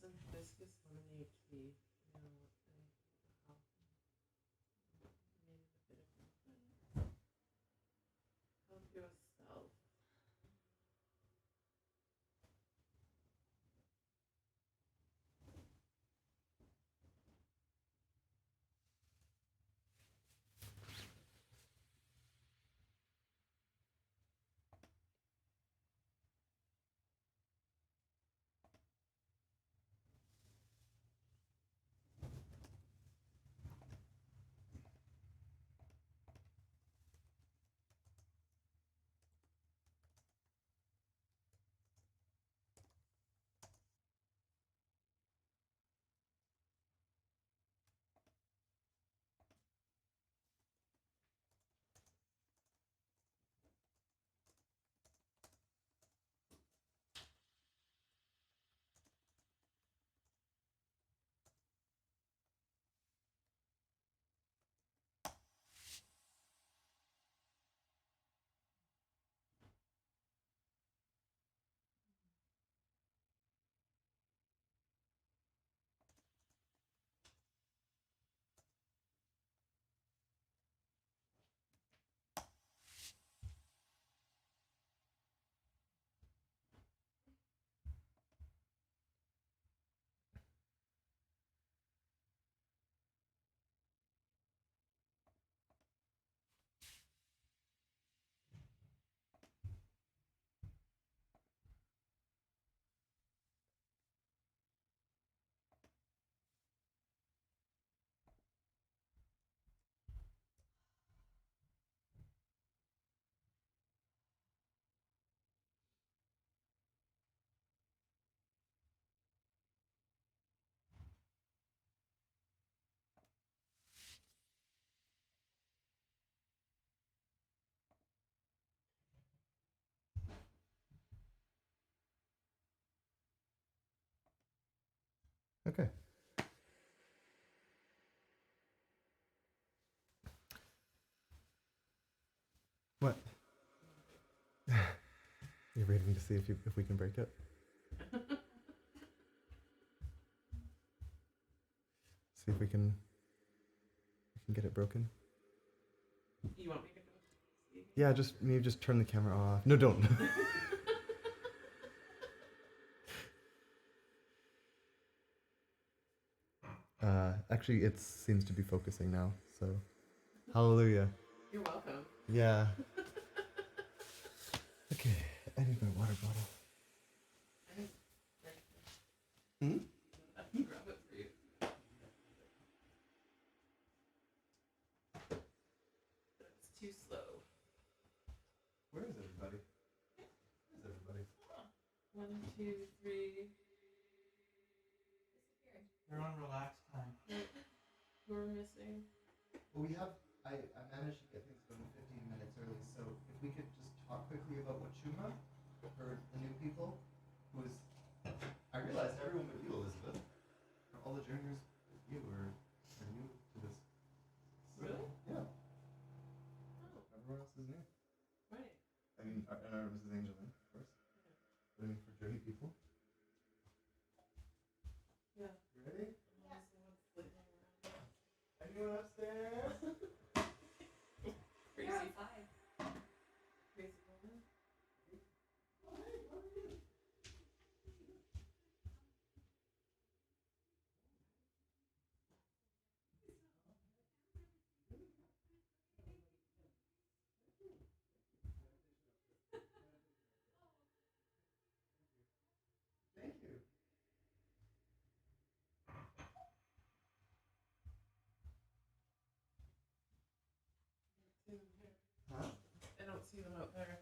some hibiscus lemonade tea. You know, and maybe a bit of nothing. Help yourself. Okay. What? You're waiting to see if we can break it? See if we can get it broken. You want me to go see? Yeah, maybe just turn the camera off. No, don't. Actually, it seems to be focusing now, so hallelujah. You're welcome. Yeah. Okay, I need my water bottle. Hmm? I can grab it for you. That's too slow. Where is everybody? Where is everybody? 1, 2, 3. They're on relaxed time. Who are missing? Well, I managed to get things going 15 minutes early, so if we could just talk quickly about what Shuma, for the new people, I realized everyone but you, Elizabeth, all the juniors, you are new to this. So, Really? Yeah. Oh. Everyone else is new. Right. I mean, and our Mrs. Angelin, of course. Yeah. But I mean, for journey people. Yeah. You ready? Yeah. Sleeping around. Anyone upstairs? Crazy. You're outside. Crazy woman. Oh, hey, how are you? Thank you. See them here. Huh? I don't see them out there.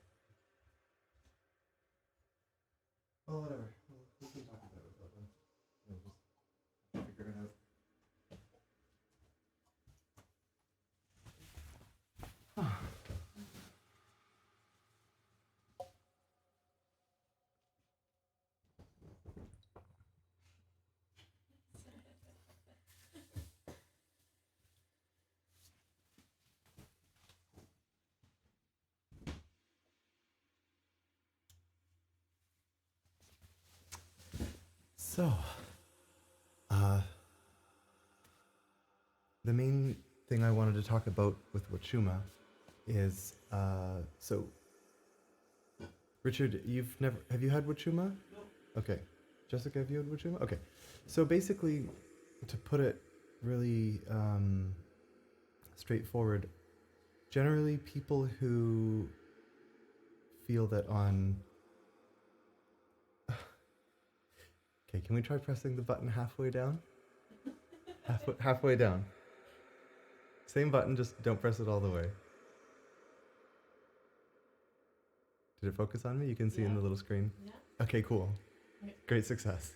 Well, whatever. We can talk about it without them. We'll just figure it out. So, thing I wanted to talk about with Wachuma is so. Richard, have you had Wachuma? Nope. Okay. Jessica, have you had Wachuma? Okay. So basically, to put it really straightforward, generally people who feel that on. Okay, can we try pressing the button halfway down? Halfway down. Same button, just don't press it all the way. Did it focus on me? You can see in the little screen? Yeah. Okay, cool. Yeah. Great success.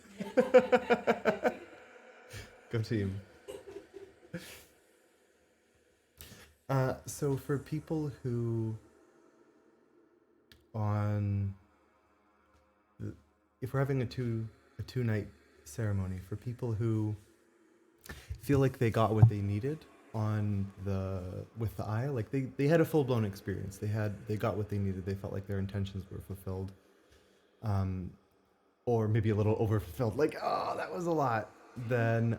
Go team. So for people who if we're having a two night ceremony, for people who feel like they got what they needed with the eye, like they had a full blown experience. They got what they needed. They felt like their intentions were fulfilled, or maybe a little overfulfilled. Like, oh, that was a lot. Then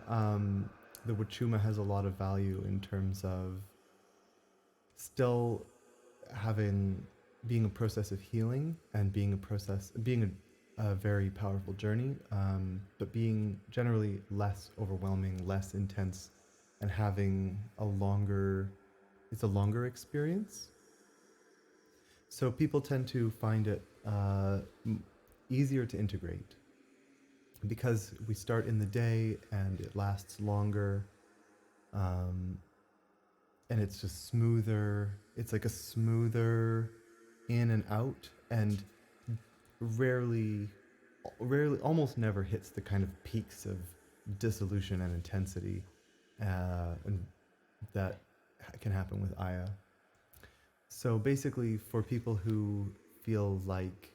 the Wachuma has a lot of value in terms of still being a process of healing and being a very powerful journey, but being generally less overwhelming, less intense, and having it's a longer experience. So people tend to find it easier to integrate because we start in the day and it lasts longer, and it's just smoother. It's like a smoother in and out, and rarely, almost never hits the kind of peaks of dissolution and intensity and that can happen with Aya. So basically, for people who feel like,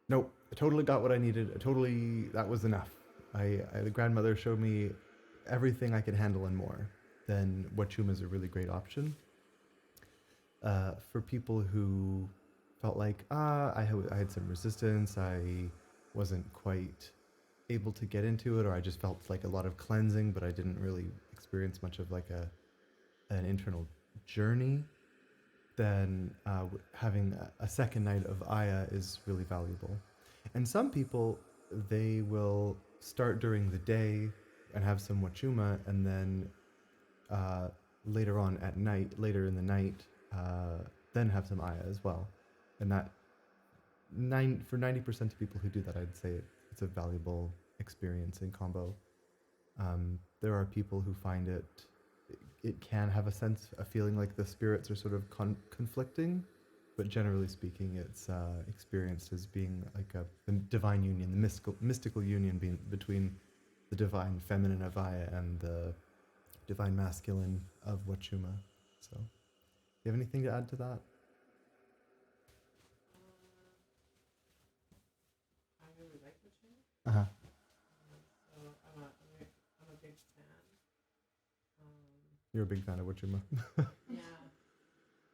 nope, I totally got what I needed. That was enough. The grandmother showed me everything I could handle and more. Then Wachuma is a really great option. For people who felt like, I had some resistance, I wasn't quite able to get into it, or I just felt like a lot of cleansing, but I didn't really experience much of like an internal journey, then having a second night of Aya is really valuable. And some people, they will start during the day and have some Wachuma, and then later in the night, then have some Aya as well. And that for 90% of people who do that, I'd say it's a valuable experience in combo. There are people who find it can have a feeling like the spirits are sort of conflicting, but generally speaking, it's experienced as being like the divine union, the mystical union between the divine feminine of Aya and the divine masculine of Wachuma. So, do you have anything to add to that? I really like Witching. Uh-huh. So I'm a big fan. You're a big fan of Wachuma. Yeah.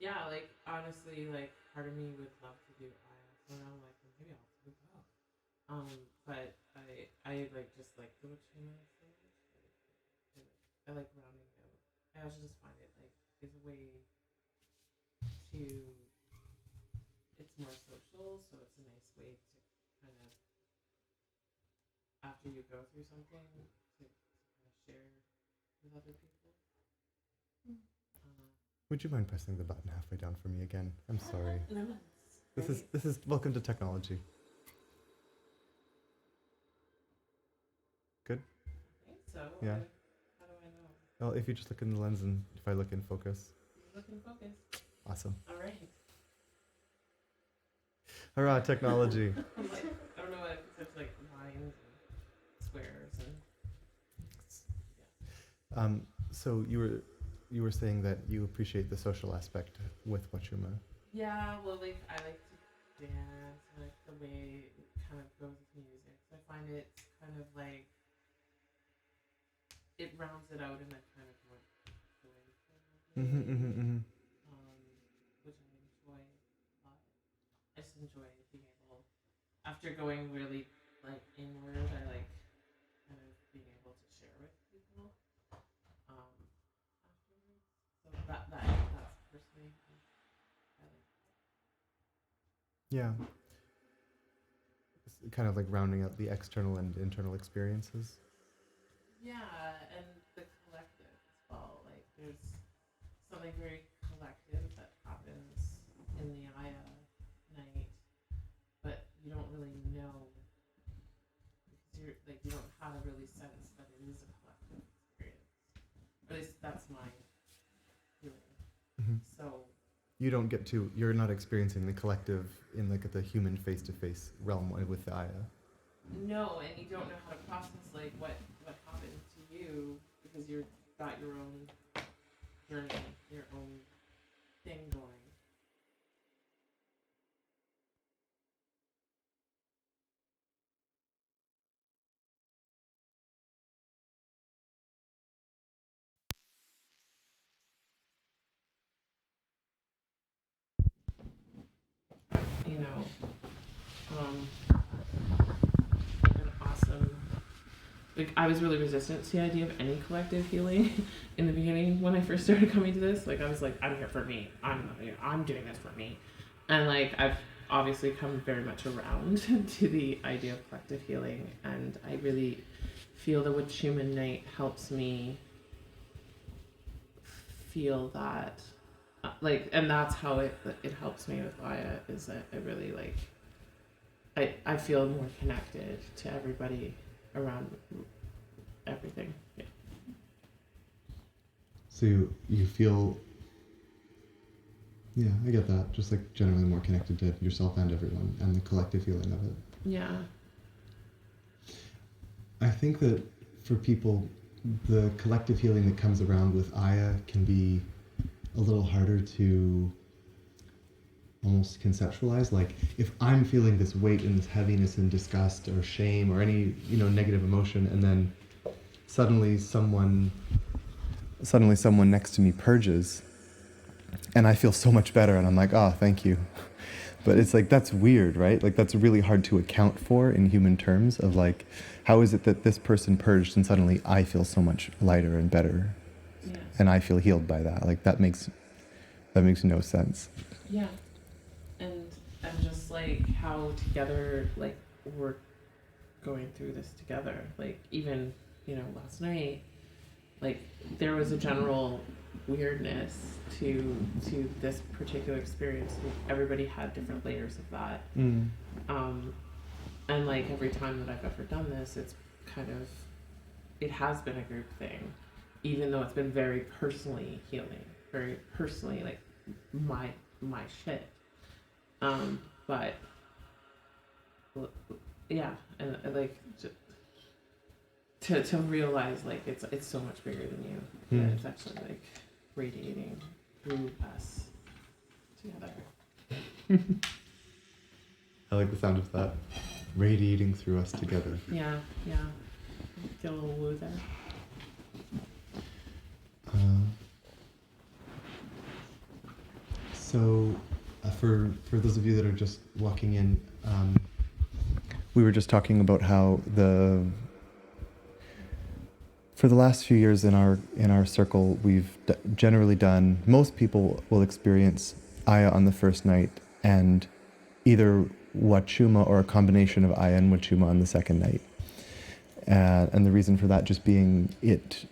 Yeah, like honestly, like part of me would love to do Aya. So now I'm like, well, maybe I'll do both. But I like just like the Wachuma so much. I like rounding out. I also just find it like is a way to. It's more social, so it's a nice way to kind of after you go through something to kind of share with other people. Would you mind pressing the button halfway down for me again? I'm sorry. This is welcome to technology. Good? I think so. Yeah. How do I know? Well, if you just look in the lens and if I look in focus. Look in focus. Awesome. All right. Hurrah, technology. I'm like, I don't know what it's like lines and squares and yeah. So you were saying that you appreciate the social aspect with Wachuma. Yeah, well, like I like to dance, I like the way it kind of goes with music. So I find it kind of like it rounds it out in a kind of more joyful way, which I enjoy a lot. I just enjoy being able, after going really like inward, I like kind of being able to share with people. Yeah. It's kind of like rounding out the external and internal experiences. Yeah, and the collective as well. Like there's something very collective that happens in the Aya night, but you don't really know because you don't have a really sense that it is a collective experience. Or at least that's my feeling. Mm-hmm. So You're not experiencing the collective in like the human face-to-face realm with the Aya. no, and you don't know how to process like what happened to you because you've got your own journey, your own thing going. You know, like an awesome. Like I was really resistant to the idea of any collective healing in the beginning when I first started coming to this. Like I was like, I'm here for me. I'm doing this for me, and like I've obviously come very much around to the idea of collective healing, and I really feel that with Human Night helps me feel that like, and that's how it helps me with Aya is that I really like I feel more connected to everybody around everything. Yeah. So you feel, yeah, I get that. Just like generally more connected to yourself and everyone and the collective feeling of it. Yeah. I think that for people, the collective healing that comes around with Aya can be a little harder to almost conceptualize. Like if I'm feeling this weight and this heaviness and disgust or shame or any, negative emotion, and then suddenly someone next to me purges and I feel so much better and I'm like, oh, thank you. But it's like, that's weird, right? Like that's really hard to account for in human terms of like, how is it that this person purged and suddenly I feel so much lighter and better? Yeah. And I feel healed by that. Like that makes no sense. Yeah. And just like how together like we're going through this together. Like even, last night, like there was a general weirdness to this particular experience. Everybody had different layers of that. And like every time that I've ever done this, it's kind of it has been a group thing, even though it's been very personally healing, very personally like my shit. But yeah, and like to realize like it's so much bigger than you. That it's actually like radiating through us together. I like the sound of that. Radiating through us together. Yeah. Get a little woo there. So, for those of you that are just walking in, we were just talking about how for the last few years in our circle, we've generally done. Most people will experience Aya on the first night, and either Wachuma or a combination of Aya and Wachuma on the second night. And the reason for that just being it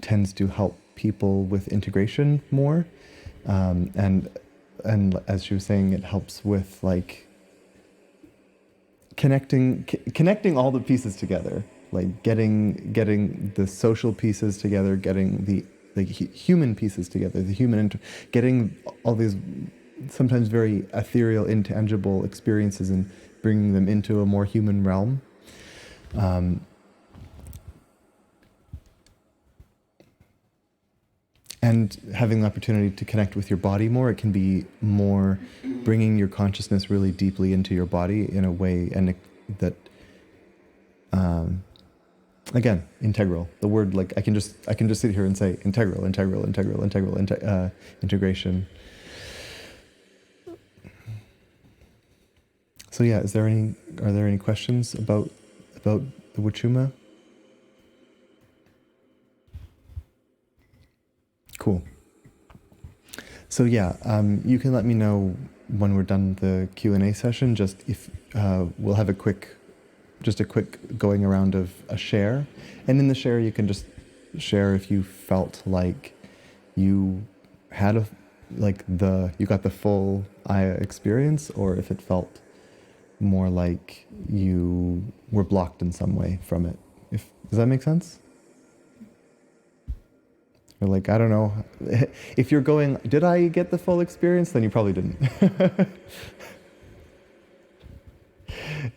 tends to help people with integration more. And as she was saying, it helps with like connecting all the pieces together, like getting the social pieces together, getting the human pieces together, getting all these sometimes very ethereal, intangible experiences and bringing them into a more human realm. And having the opportunity to connect with your body more, it can be more bringing your consciousness really deeply into your body in a way, and that, again, integral. The word, like I can just sit here and say integral, integration. So yeah, are there any questions about the Wachuma? Cool. So yeah, you can let me know when we're done the Q&A session, just if we'll have a quick going around of a share, and in the share you can just share if you felt like you had you got the full Aya experience, or if it felt more like you were blocked in some way from it. Does that make sense? Or like, I don't know, if you're going, did I get the full experience? Then you probably didn't.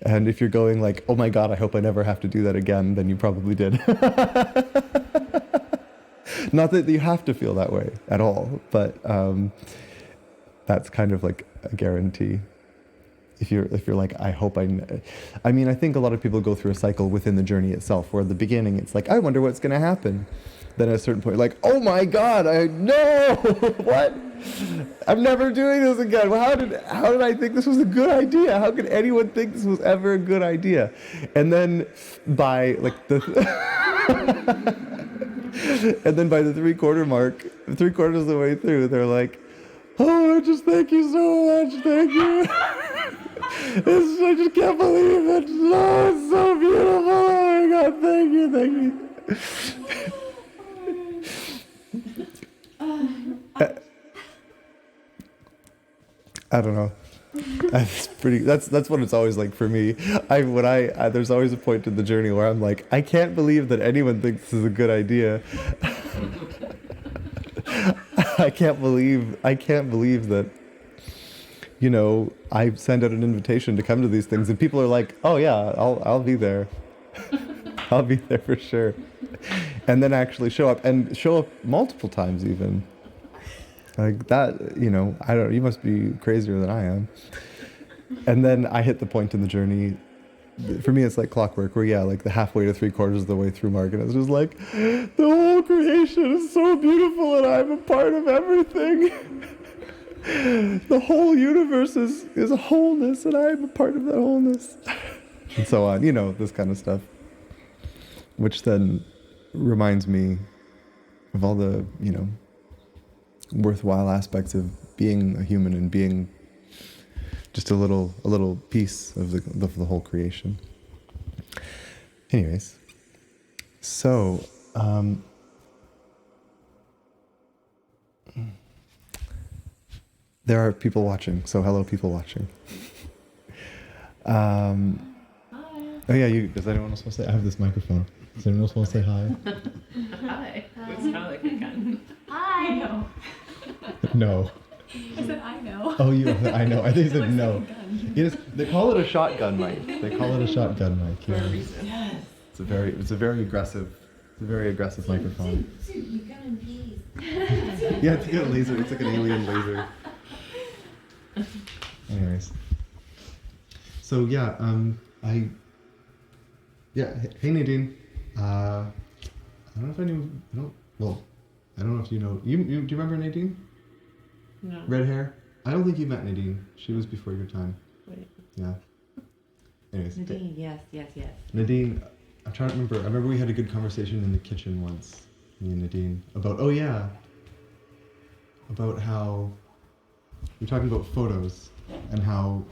And if you're going like, oh my God, I hope I never have to do that again, then you probably did. Not that you have to feel that way at all, but that's kind of like a guarantee. If you're like, I hope I mean, I think a lot of people go through a cycle within the journey itself, where at the beginning it's like, I wonder what's going to happen. Then at a certain point, like, oh my God, no, what? I'm never doing this again. Well, how did I think this was a good idea? How could anyone think this was ever a good idea? And then by like the and then by the 3/4 mark, 3/4 of the way through, they're like, oh, I just thank you so much, thank you. I just can't believe it. Oh, it's so beautiful. Oh my God, thank you, thank you. I don't know. That's what it's always like for me. There's always a point in the journey where I'm like, I can't believe that anyone thinks this is a good idea. I can't believe that, I send out an invitation to come to these things and people are like, oh yeah, I'll be there. I'll be there for sure. And then actually show up multiple times even. Like that, I don't, you must be crazier than I am. And then I hit the point in the journey, for me it's like clockwork, where like the halfway to 3/4 of the way through mark, and it's just like, the whole creation is so beautiful and I'm a part of everything. The whole universe is a wholeness and I'm a part of that wholeness. And so on, this kind of stuff. Which then reminds me of all the, worthwhile aspects of being a human and being just a little piece of the whole creation. Anyways, so there are people watching. So hello, people watching. Hi. Oh yeah, does anyone else want to say? I have this microphone. Does anyone else want to say hi? Hi. It's kind of like a gun. I know. No. I said I know. Oh, I know. I think you said no. Like a gun. Yes, they call it a shotgun mic. For a reason. Yes. It's a very aggressive microphone. You gun, please. Yeah, it's like a laser. It's like an alien laser. Anyways. So yeah, hey Nadine. I don't know if I knew. I don't know if you know. Do you remember Nadine? No. Red hair. I don't think you met Nadine. She was before your time. Wait. Yeah. Anyways. Nadine, yes. Nadine, I'm trying to remember. I remember we had a good conversation in the kitchen once, me and Nadine, about how we're talking about photos and how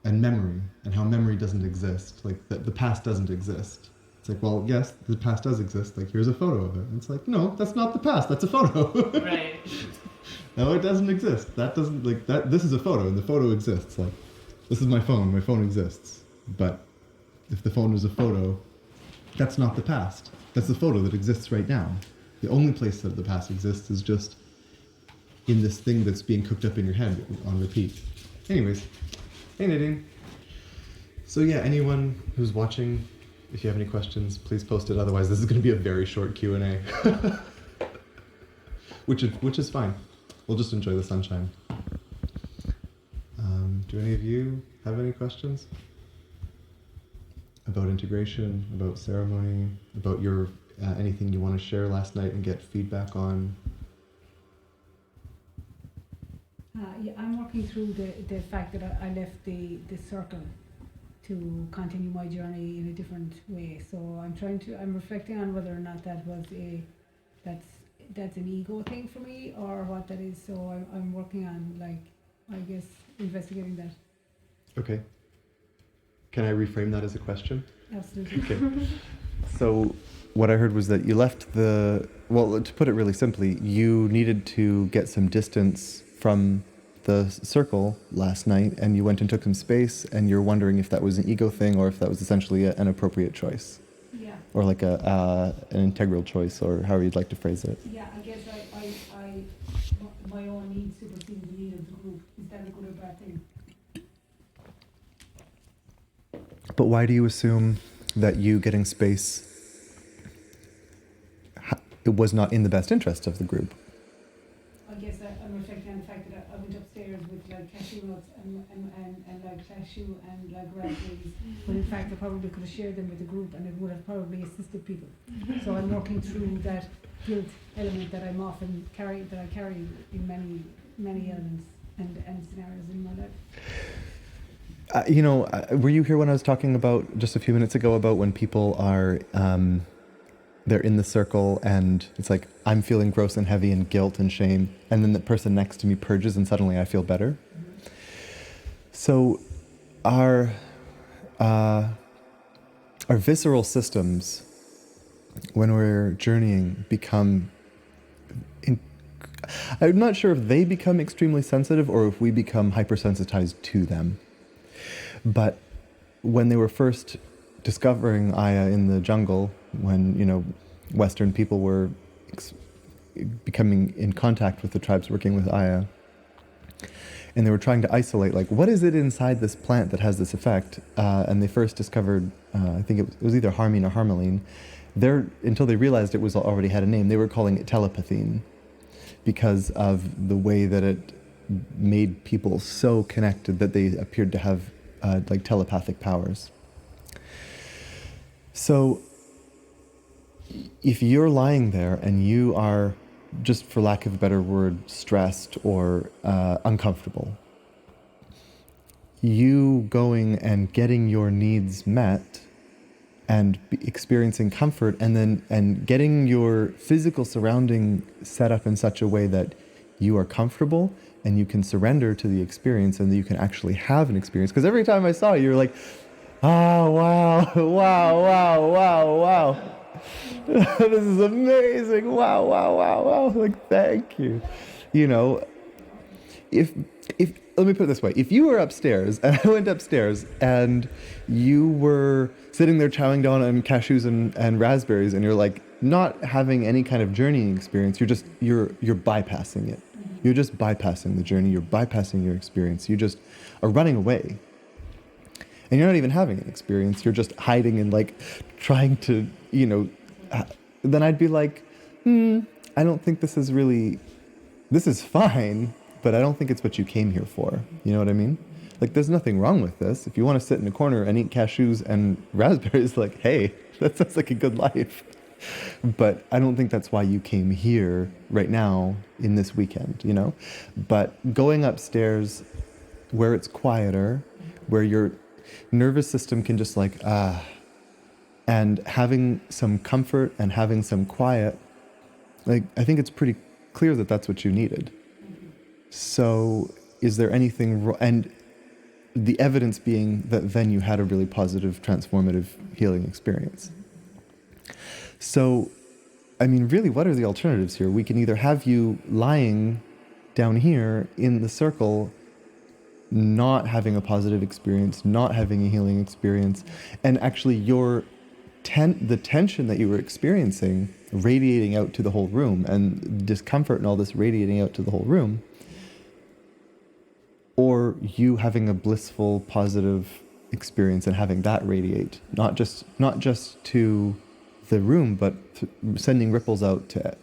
and memory, and how memory doesn't exist. Like the past doesn't exist. It's like, well, yes, the past does exist. Like, here's a photo of it. And it's like, no, that's not the past. That's a photo. Right. No, it doesn't exist. That doesn't, that. This is a photo, and the photo exists. Like, this is my phone. My phone exists. But if the phone is a photo, that's not the past. That's the photo that exists right now. The only place that the past exists is just in this thing that's being cooked up in your head on repeat. Anyways, hey Nadine. So yeah, anyone who's watching, if you have any questions, please post it. Otherwise, this is going to be a very short Q&A, which is fine. We'll just enjoy the sunshine. Do any of you have any questions about integration, about ceremony, about your anything you want to share last night and get feedback on? Yeah, I'm working through the fact that I left the circle to continue my journey in a different way. So I'm reflecting on whether or not that was that's an ego thing for me or what that is. So I'm working on I guess, investigating that. Okay. Can I reframe that as a question? Absolutely. Okay. So what I heard was that you left well, to put it really simply, you needed to get some distance from the circle last night, and you went and took some space, and you're wondering if that was an ego thing or if that was essentially an appropriate choice, Yeah. or like an integral choice, or however you'd like to phrase it. Yeah, I guess my own need supersedes the need of the group. Is that a good or bad thing? But why do you assume that you getting space it was not in the best interest of the group? I guess I'm reflecting on the fact that I went upstairs with like cashew nuts and like cashew and like raspberries, but in fact I probably could have shared them with the group and it would have probably assisted people. So I'm working through that guilt element that I'm often carry in many elements and scenarios in my life. Were you here when I was talking about just a few minutes ago about when people are they're in the circle and it's like I'm feeling gross and heavy and guilt and shame, and then the person next to me purges and suddenly I feel better? Mm-hmm. So our visceral systems, when we're journeying, become I'm not sure if they become extremely sensitive or if we become hypersensitized to them. But when they were first discovering Aya in the jungle, when, Western people were becoming in contact with the tribes working with Aya, and they were trying to isolate, like, what is it inside this plant that has this effect? And they first discovered, I think it was either harmine or harmaline. Until they realized it was already had a name, they were calling it telepathine, because of the way that it made people so connected that they appeared to have like telepathic powers. So if you're lying there and you are, just for lack of a better word, stressed or uncomfortable, you going and getting your needs met and experiencing comfort and getting your physical surrounding set up in such a way that you are comfortable and you can surrender to the experience and that you can actually have an experience. Because every time I saw you, you're like, oh, wow, wow, wow, wow, wow. This is amazing. Wow, wow, wow, wow. Like, thank you. If let me put it this way. If you were upstairs and I went upstairs and you were sitting there chowing down on cashews and raspberries and you're like not having any kind of journeying experience, you're bypassing it. You're just bypassing the journey. You're bypassing your experience. You just are running away. And you're not even having an experience. You're just hiding and like trying to, then I'd be like, I don't think this is fine, but I don't think it's what you came here for. You know what I mean? Like, there's nothing wrong with this. If you want to sit in a corner and eat cashews and raspberries, like, hey, that sounds like a good life. But I don't think that's why you came here right now in this weekend, But going upstairs where it's quieter, where your nervous system can just like, and having some comfort and having some quiet, like, I think it's pretty clear that that's what you needed. So is there anything wrong? And the evidence being that then you had a really positive, transformative healing experience. So, I mean, really, what are the alternatives here? We can either have you lying down here in the circle, not having a positive experience, not having a healing experience, and actually the tension that you were experiencing radiating out to the whole room, and discomfort and all this radiating out to the whole room, or you having a blissful, positive experience and having that radiate, not just to the room, but sending ripples out to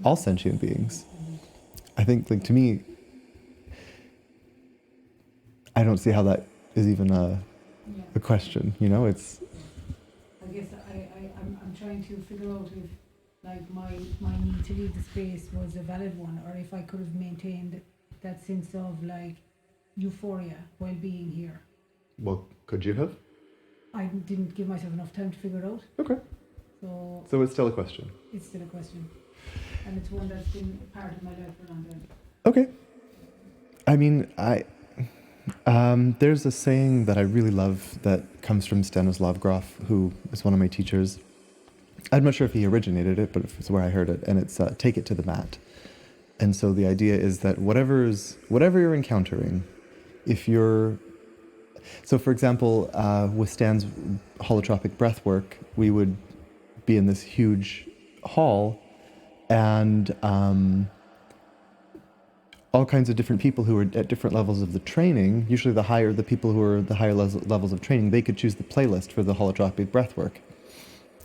all sentient beings. I think, like, to me, I don't see how that is even a question. It's. I guess I'm trying to figure out if, like, my need to leave the space was a valid one, or if I could have maintained that sense of like euphoria while being here. Well, could you have? I didn't give myself enough time to figure it out. Okay. So it's still a question. It's still a question, and it's one that's been part of my life for a long time. Okay. I mean, there's a saying that I really love that comes from Stanislav Grof, who is one of my teachers. I'm not sure if he originated it, but it's where I heard it, and it's take it to the mat. And so the idea is that whatever you're encountering, so for example, with Stan's holotropic breath work, we would be in this huge hall, and all kinds of different people who are at different levels of the training, usually the people who are the higher levels of training, they could choose the playlist for the holotropic breath work.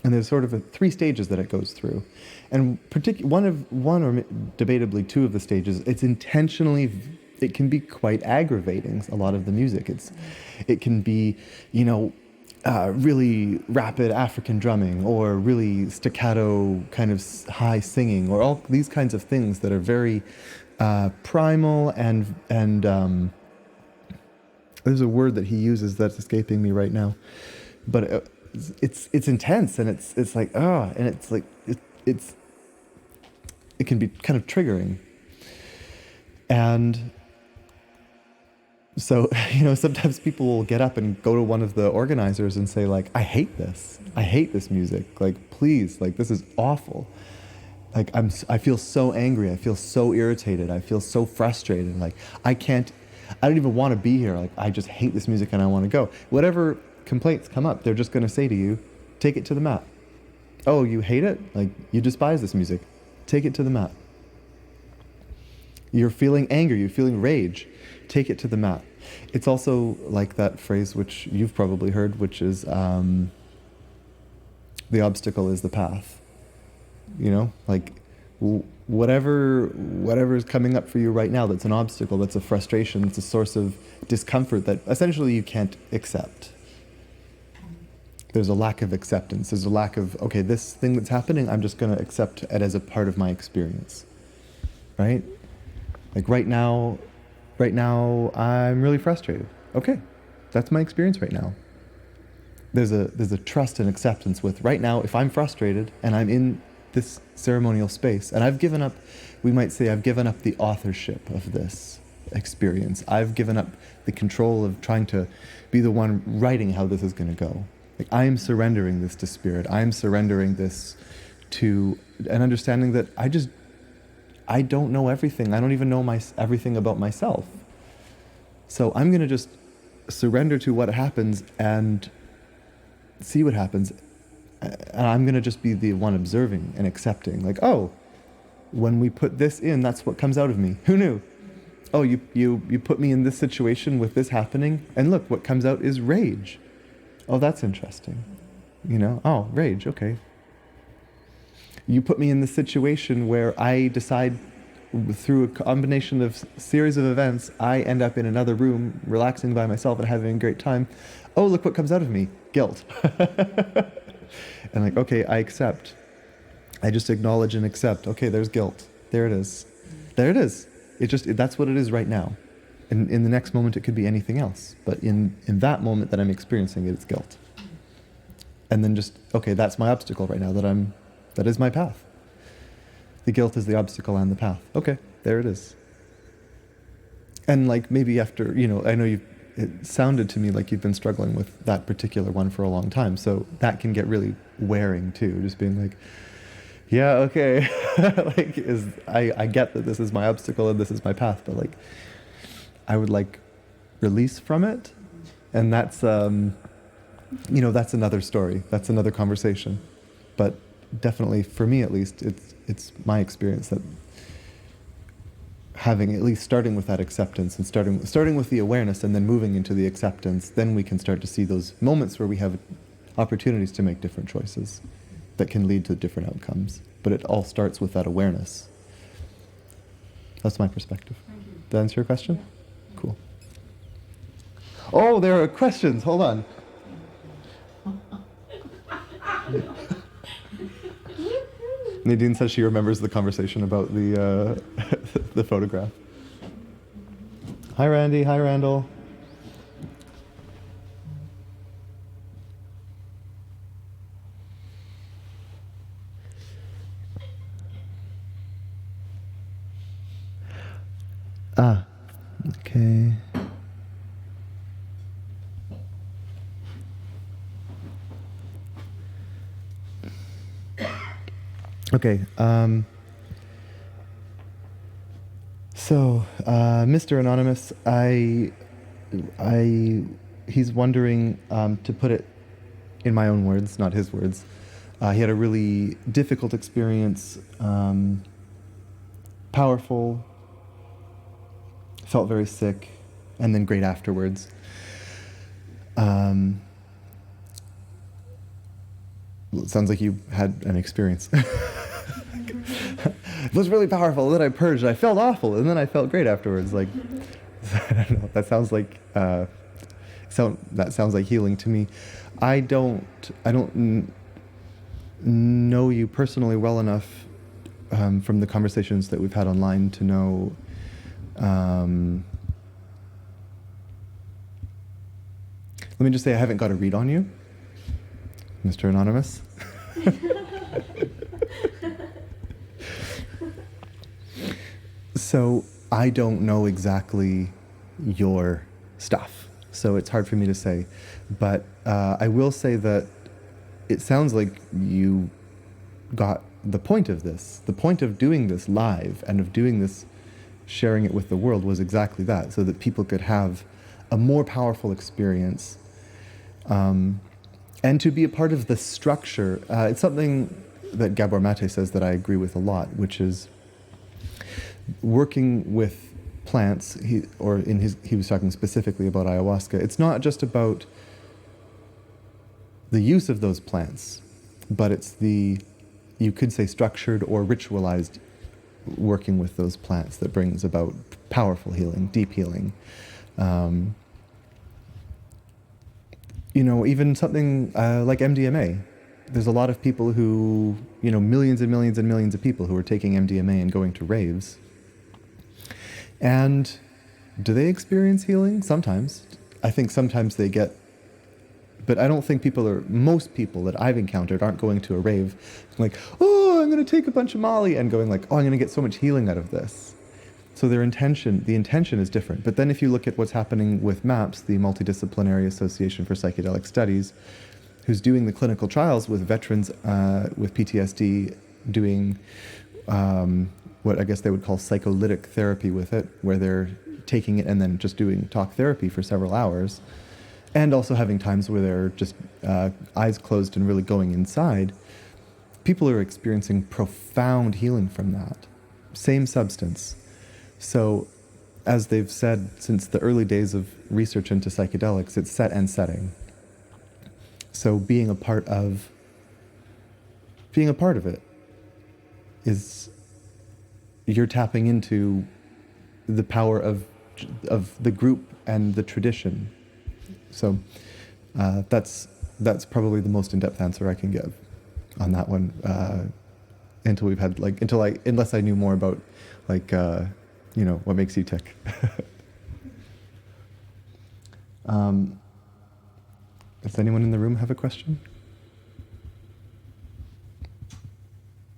And there's sort of 3 stages that it goes through. And one or debatably 2 of the stages, it can be quite aggravating, a lot of the music. It can be, really rapid African drumming, or really staccato kind of high singing, or all these kinds of things that are very primal and there's a word that he uses that's escaping me right now, but it's intense, and it's like and it's like it can be kind of triggering. And so, sometimes people will get up and go to one of the organizers and say, like, I hate this music, like, please, like, this is awful. Like, I feel so angry, I feel so irritated, I feel so frustrated, like, I don't even want to be here, like, I just hate this music and I want to go. Whatever complaints come up, they're just going to say to you, take it to the mat. Oh, you hate it? Like, you despise this music. Take it to the mat. You're feeling anger, you're feeling rage. Take it to the mat. It's also like that phrase which you've probably heard, which is the obstacle is the path. Like whatever is coming up for you right now that's an obstacle, that's a frustration, that's a source of discomfort that essentially you can't accept. There's a lack of acceptance. There's a lack of, okay, this thing that's happening, I'm just going to accept it as a part of my experience. Right? Like right now I'm really frustrated. Okay, that's my experience right now. There's a trust and acceptance with right now, if I'm frustrated and I'm in this ceremonial space, and I've given up the authorship of this experience. I've given up the control of trying to be the one writing how this is going to go. Like, I am surrendering this to spirit. I am surrendering this to an understanding that I don't know everything. I don't even know everything about myself. So I'm going to just surrender to what happens and see what happens. And I'm going to just be the one observing and accepting. Like, oh, when we put this in, that's what comes out of me. Who knew? Oh, you put me in this situation with this happening, and look, what comes out is rage. Oh, that's interesting. Oh, rage, okay. You put me in this situation where I decide through a combination of series of events, I end up in another room relaxing by myself and having a great time. Oh, look what comes out of me. Guilt. And like, okay, I accept. I just acknowledge and accept. Okay, there's guilt. There it is. There it is. That's what it is right now. And in the next moment, it could be anything else. But in that moment that I'm experiencing it, it's guilt. And then just, okay, that's my obstacle right now, that is my path. The guilt is the obstacle and the path. Okay, there it is. And like maybe after, I know it sounded to me like you've been struggling with that particular one for a long time. So that can get really wearing too, just being like, yeah, okay. I get that this is my obstacle and this is my path, but like, I would like release from it. And that's, that's another story. That's another conversation. But definitely for me, at least, it's my experience that having, at least starting with that acceptance and starting with the awareness and then moving into the acceptance, then we can start to see those moments where we have opportunities to make different choices that can lead to different outcomes. But it all starts with that awareness. That's my perspective. Did that answer your question? Yeah. Cool. Oh, there are questions. Hold on. Nadine says she remembers the conversation about the the photograph. Hi, Randy. Hi, Randall. Okay. Okay. So, Mr. Anonymous, he's wondering, to put it in my own words, not his words. He had a really difficult experience, powerful, felt very sick, and then great afterwards. It sounds like you had an experience. It was really powerful. Then I purged. I felt awful, and then I felt great afterwards. Like, I don't know. That sounds like healing to me. I don't know you personally well enough from the conversations that we've had online to know. Let me just say I haven't got a read on you, Mr. Anonymous. So I don't know exactly your stuff, so it's hard for me to say. But I will say that it sounds like you got the point of this. The point of doing this live and of doing this, sharing it with the world, was exactly that, so that people could have a more powerful experience. And to be a part of the structure, it's something that Gabor Mate says that I agree with a lot, which is working with plants. He was talking specifically about ayahuasca. It's not just about the use of those plants, but it's the, you could say, structured or ritualized working with those plants that brings about powerful healing, deep healing. Even something like MDMA. There's a lot of people who, millions and millions and millions of people who are taking MDMA and going to raves. And do they experience healing? Sometimes. I think sometimes they get, but I don't think most people that I've encountered aren't going to a rave like, oh, I'm going to take a bunch of Molly, and going like, oh, I'm going to get so much healing out of this. So the intention is different. But then if you look at what's happening with MAPS, the Multidisciplinary Association for Psychedelic Studies, who's doing the clinical trials with veterans with PTSD, doing what I guess they would call psycholytic therapy with it, where they're taking it and then just doing talk therapy for several hours, and also having times where they're just eyes closed and really going inside. People are experiencing profound healing from that. Same substance. So, as they've said since the early days of research into psychedelics, it's set and setting. So being a part of it is, you're tapping into the power of the group and the tradition. So that's probably the most in-depth answer I can give on that one. Unless I knew more about what makes you tick. Does anyone in the room have a question?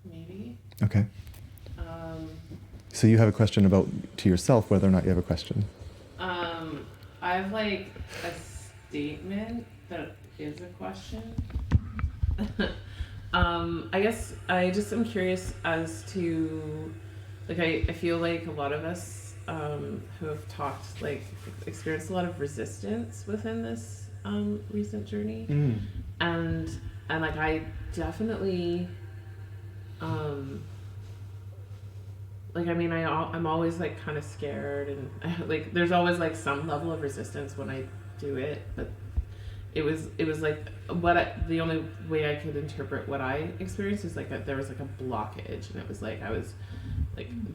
Maybe. Okay. So you have a question to yourself, whether or not you have a question. I have a statement that is a question. I guess I just am curious as to, I feel like a lot of us who have talked, experienced a lot of resistance within this recent journey. And I definitely, I'm always kind of scared, and there's always some level of resistance when I do it, but it was the only way I could interpret what I experienced is that there was a blockage, and it was I was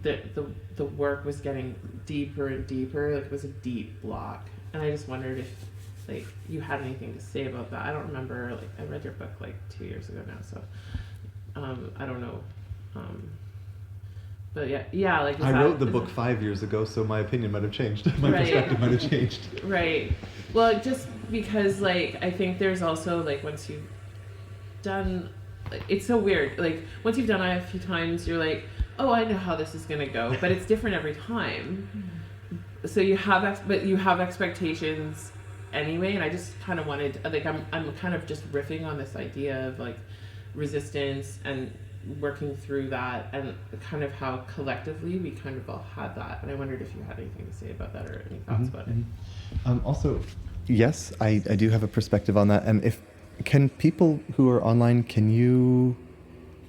the work was getting deeper and deeper. It was a deep block, and I just wondered if you had anything to say about that. I don't remember. I read your book 2 years ago now, so I don't know. But yeah. I wrote the book 5 years ago, so my opinion might have changed. My perspective might have changed. Right. Well, just because I think there's also once you've done, it's so weird. Once you've done it a few times, you're oh, I know how this is gonna go, but it's different every time. so you have but you have expectations anyway, and I just kind of wanted, like, I'm kind of just riffing on this idea of like resistance and working through that, and kind of how collectively we kind of all had that, and I wondered if you had anything to say about that or any thoughts about it. Also, yes, I do have a perspective on that, and can people who are online, can you,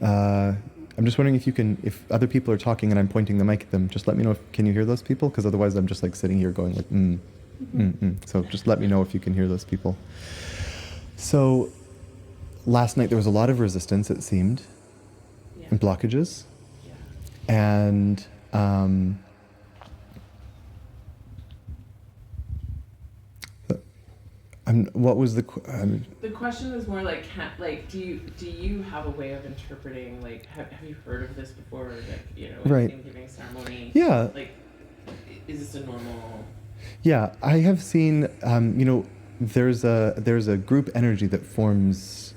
I'm just wondering if other people are talking and I'm pointing the mic at them, just let me know can you hear those people? Because otherwise I'm just like sitting here going like, So just let me know if you can hear those people. So last night there was a lot of resistance, it seemed, and blockages. Yeah. And what was the question was more like, do you have a way of interpreting, like, have you heard of this before, like, right. Thanksgiving ceremony? Yeah. Like, is this a normal? Yeah, I have seen, there's a group energy that forms.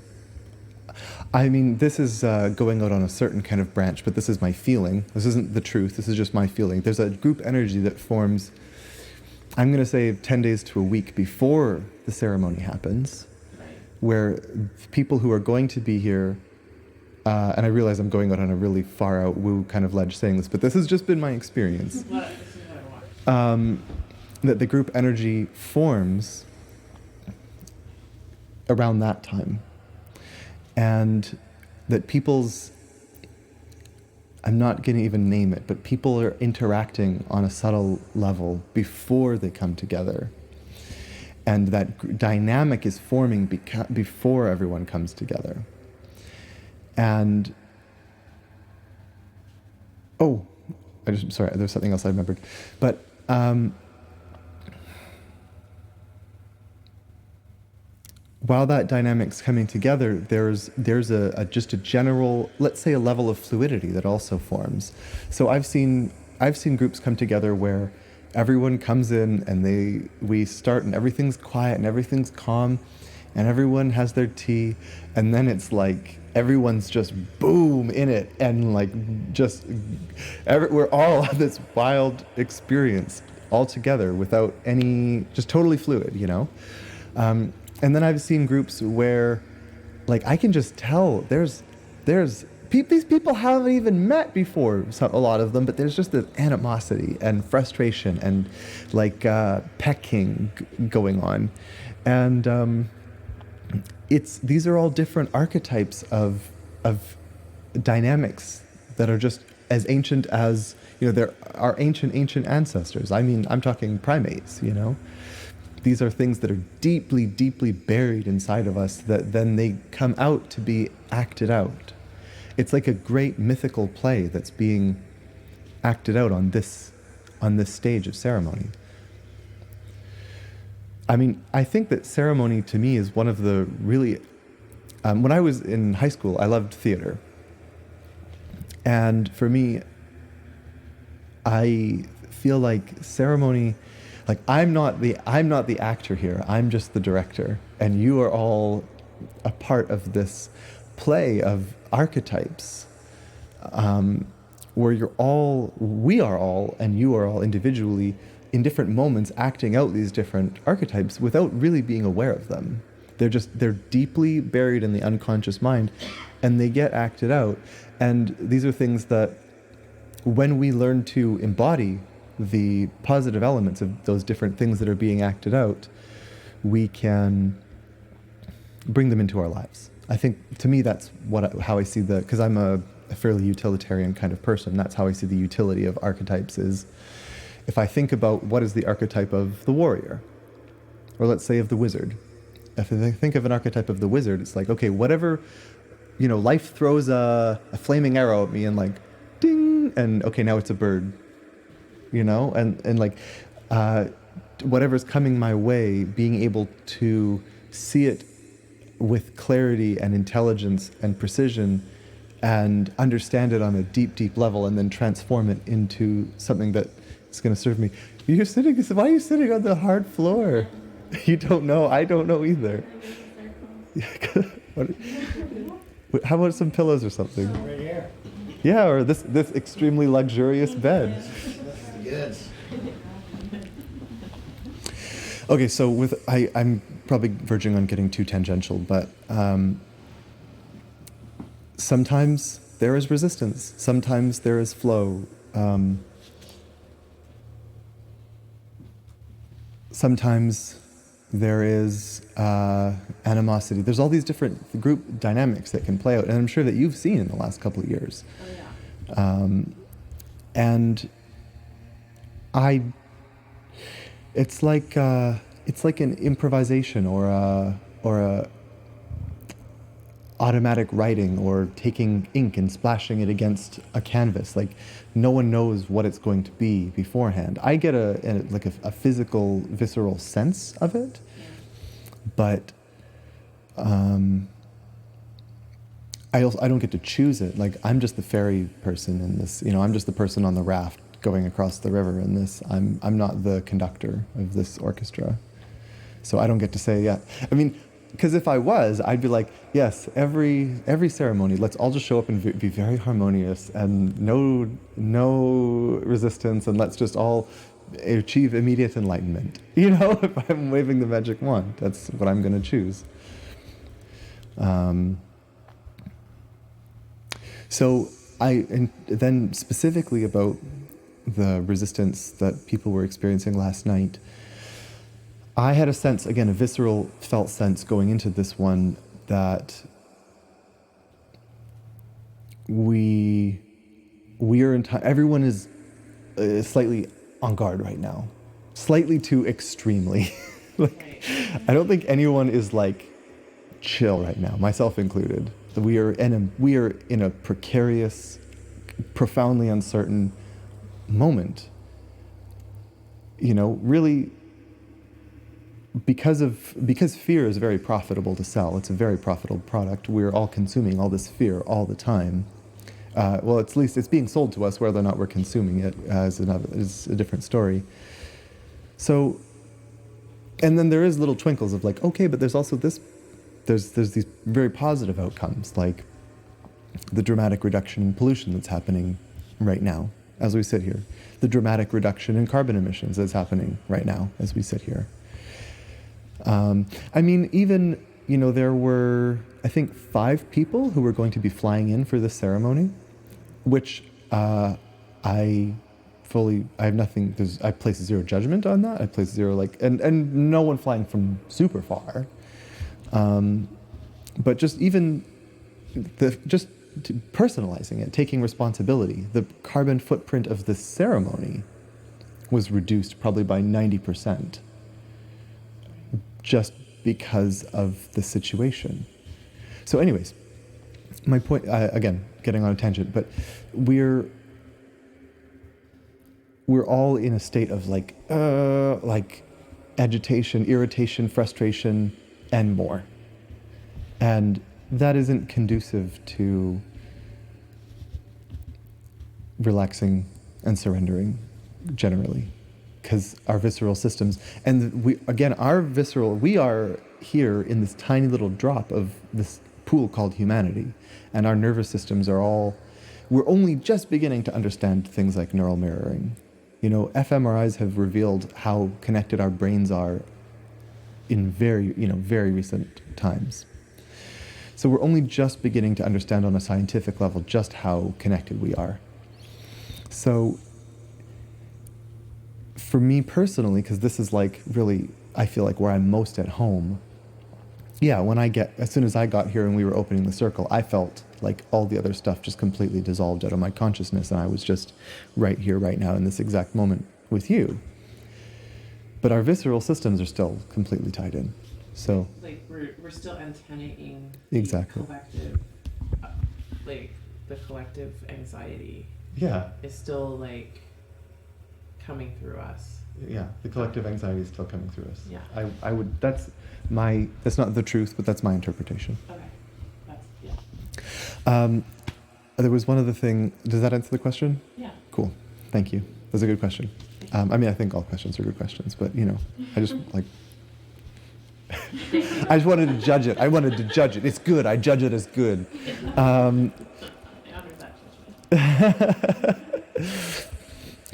I mean, this is going out on a certain kind of branch, but this is my feeling. This isn't the truth. This is just my feeling. There's a group energy that forms, I'm going to say 10 days to a week before the ceremony happens, Right. where people who are going to be here, and I realize I'm going out on a really far out woo kind of ledge saying this, but this has just been my experience. This is what I watched. That the group energy forms around that time. And that I'm not going to even name it, but people are interacting on a subtle level before they come together. And that dynamic is forming before everyone comes together. And, sorry, there's something else I remembered. But, while that dynamic's coming together, there's just a general, let's say, a level of fluidity that also forms. So I've seen groups come together where everyone comes in and we start and everything's quiet and everything's calm and everyone has their tea, and then it's like everyone's just boom in it, and like we're all on this wild experience all together without any, just totally fluid, And then I've seen groups where, like, I can just tell these people haven't even met before, a lot of them, but there's just this animosity and frustration and like pecking going on, and these are all different archetypes of dynamics that are just as ancient as there are ancient ancestors. I mean, I'm talking primates, These are things that are deeply, deeply buried inside of us that then they come out to be acted out. It's like a great mythical play that's being acted out on this stage of ceremony. I mean, I think that ceremony to me is one of the really... when I was in high school, I loved theater. And for me, I feel like ceremony... Like, I'm not the actor here. I'm just the director, and you are all a part of this play of archetypes, where we are all, and you are all individually in different moments acting out these different archetypes without really being aware of them. They're deeply buried in the unconscious mind, and they get acted out. And these are things that, when we learn to embody the positive elements of those different things that are being acted out, we can bring them into our lives. I think, to me, that's how I see because I'm a fairly utilitarian kind of person, that's how I see the utility of archetypes is, if I think about what is the archetype of the warrior, or let's say of the wizard. If I think of an archetype of the wizard, it's like, okay, whatever, life throws a flaming arrow at me and like, ding, and okay, now it's a bird. And like whatever's coming my way, being able to see it with clarity and intelligence and precision and understand it on a deep, deep level, and then transform it into something that is going to serve me. Why are you sitting on the hard floor? You don't know. I don't know either. How about some pillows or something? Right here. Yeah, or this extremely luxurious bed. Yes. Okay, so I'm probably verging on getting too tangential, but sometimes there is resistance. Sometimes there is flow. Sometimes there is animosity. There's all these different group dynamics that can play out, and I'm sure that you've seen in the last couple of years. Oh yeah. And it's like an improvisation or a automatic writing or taking ink and splashing it against a canvas. Like no one knows what it's going to be beforehand. I get a physical, visceral sense of it, but I don't get to choose it. Like I'm just the ferry person in this. I'm just the person on the raft going across the river in this. I'm not the conductor of this orchestra, so I don't get to say yeah. I mean, because if I was, I'd be like, yes, every ceremony, let's all just show up and be very harmonious and no resistance, and let's just all achieve immediate enlightenment. If I'm waving the magic wand, that's what I'm going to choose. So and then specifically about the resistance that people were experiencing last night, I had a sense, again, a visceral felt sense going into this one that we are in time. Everyone is slightly on guard right now, slightly too extremely. I don't think anyone is chill right now, myself included. We are in a precarious, profoundly uncertain moment. Really. Because fear is very profitable to sell. It's a very profitable product. We're all consuming all this fear all the time. Well, at least it's being sold to us. Whether or not we're consuming it is a different story. So, and then there is little twinkles of okay, but there's also this. There's these very positive outcomes, like the dramatic reduction in pollution that's happening right now as we sit here. The dramatic reduction in carbon emissions that's happening right now as we sit here. Even, there were, I think, 5 people who were going to be flying in for this ceremony, which I have nothing, I place zero judgment on that. I place zero, and no one flying from super far. But just even, personalizing it, taking responsibility, the carbon footprint of this ceremony was reduced probably by 90%. Just because of the situation. So anyways, my point, again, getting on a tangent, but we're all in a state of agitation, irritation, frustration, and more. And that isn't conducive to relaxing and surrendering generally. Because our visceral systems, and we are here in this tiny little drop of this pool called humanity, and our nervous systems we're only just beginning to understand things like neural mirroring. fMRIs have revealed how connected our brains are in very recent times. So we're only just beginning to understand on a scientific level just how connected we are. So for me personally, because this is really, I feel like where I'm most at home. Yeah, as soon as I got here and we were opening the circle, I felt like all the other stuff just completely dissolved out of my consciousness, and I was just right here, right now, in this exact moment with you. But our visceral systems are still completely tied in. So we're still antennaing exactly. Collective, the collective anxiety. Yeah. Is still coming through us. Yeah, the collective anxiety is still coming through us. Yeah. I would, that's not the truth, but that's my interpretation. Okay. Yeah. There was one other thing. Does that answer the question? Yeah. Cool. Thank you. That's a good question. I think all questions are good questions, but I just I just wanted to judge it. It's good. I judge it as good.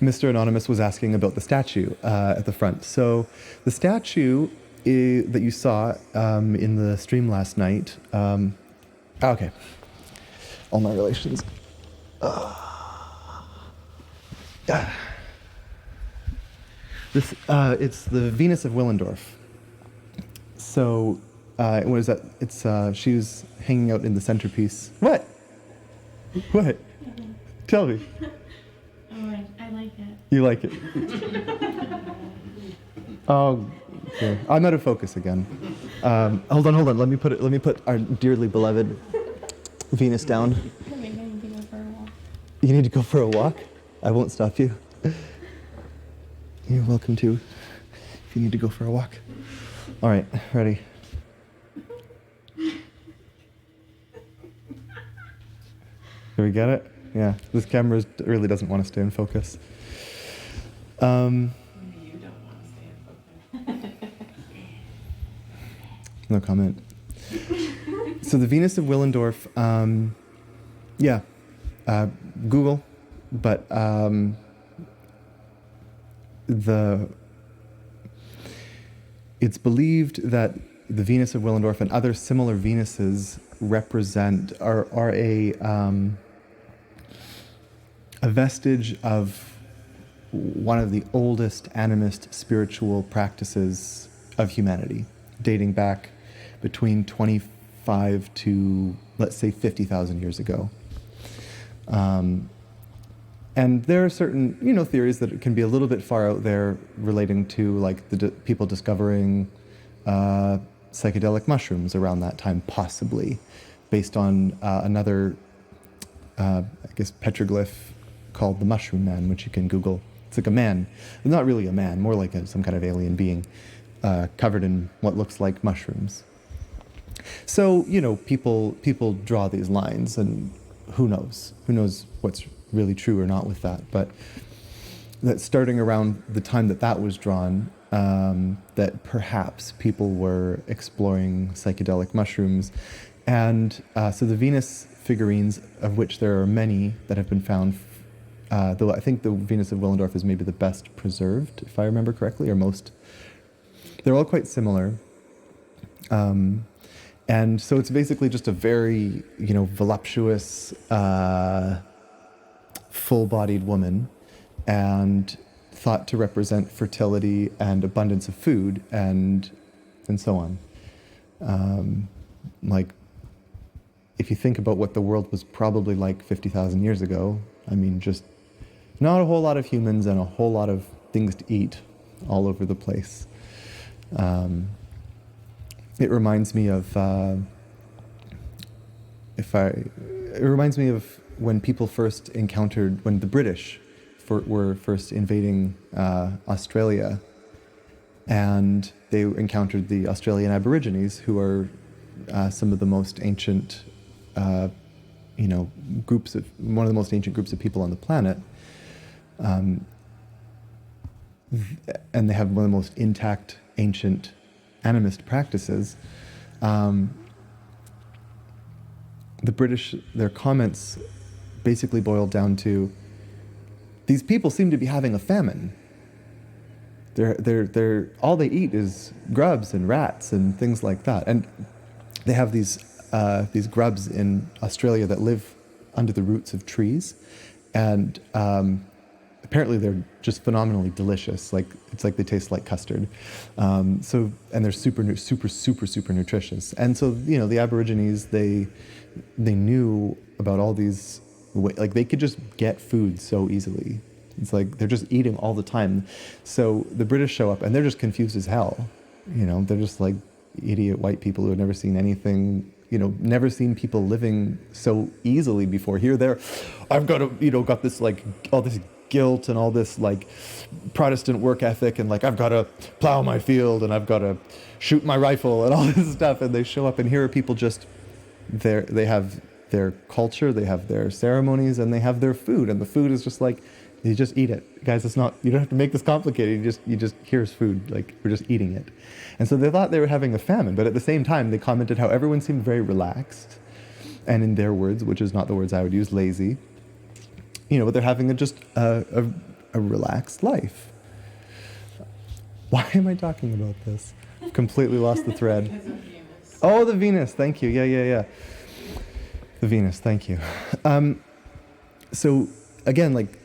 Mr. Anonymous was asking about the statue at the front. So the statue that you saw in the stream last night. Okay. All my relations. It's the Venus of Willendorf. So, what is that? It's she was hanging out in the centerpiece. What? What? Tell me. Oh, I like it. You like it? Oh, okay. I'm out of focus again. Hold on. Let me put our dearly beloved Venus down. I think I need to go for a walk. You need to go for a walk? I won't stop you. You're welcome to, if you need to go for a walk. All right, ready? Do we get it? Yeah, this camera really doesn't want to stay in focus. You don't want to stay in focus. No comment. So the Venus of Willendorf, Google, but it's believed that the Venus of Willendorf and other similar Venuses are a vestige of one of the oldest animist spiritual practices of humanity, dating back between 25 to, let's say, 50,000 years ago. And there are certain, theories that it can be a little bit far out there relating to, like, people discovering psychedelic mushrooms around that time, possibly, based on another, petroglyph called the Mushroom Man, which you can Google. It's like a man, not really a man, more like some kind of alien being, covered in what looks like mushrooms. So, people draw these lines, and who knows? Who knows what's really true or not with that? But that starting around the time that was drawn, that perhaps people were exploring psychedelic mushrooms. And so the Venus figurines, of which there are many that have been found, though I think the Venus of Willendorf is maybe the best preserved, if I remember correctly, or most. They're all quite similar. And so it's basically just a very, voluptuous, full-bodied woman, and thought to represent fertility and abundance of food, and so on. Like, if you think about what the world was probably like 50,000 years ago, I mean, just not a whole lot of humans and a whole lot of things to eat all over the place. It reminds me of when people first encountered, when the British were first invading Australia, and they encountered the Australian Aborigines, who are some of the most ancient, one of the most ancient groups of people on the planet, and they have one of the most intact, ancient animist practices. The British, their comments basically boiled down to, these people seem to be having a famine. They're all they eat is grubs and rats and things like that. And they have these grubs in Australia that live under the roots of trees, and apparently they're just phenomenally delicious. Like, it's like they taste like custard. And they're super nutritious. And so, the Aborigines, they knew about all these, like, they could just get food so easily. It's like they're just eating all the time. So the British show up and they're just confused as hell. They're just like idiot white people who have never seen anything, never seen people living so easily before. Here, there, I've got got this, like, all this guilt and all this, like, Protestant work ethic, and, like, I've got to plow my field and I've got to shoot my rifle and all this stuff. And they show up, and here are people just there. They have their culture, they have their ceremonies, and they have their food. And the food is just like, you just eat it. Guys, it's not, you don't have to make this complicated. You just, here's food. Like, we're just eating it. And so they thought they were having a famine, but at the same time, they commented how everyone seemed very relaxed. And in their words, which is not the words I would use, lazy. But they're having a a relaxed life. Why am I talking about this? I've completely lost the thread. Because of Venus. Oh, the Venus. Thank you. Yeah. The Venus. Thank you. So again, like,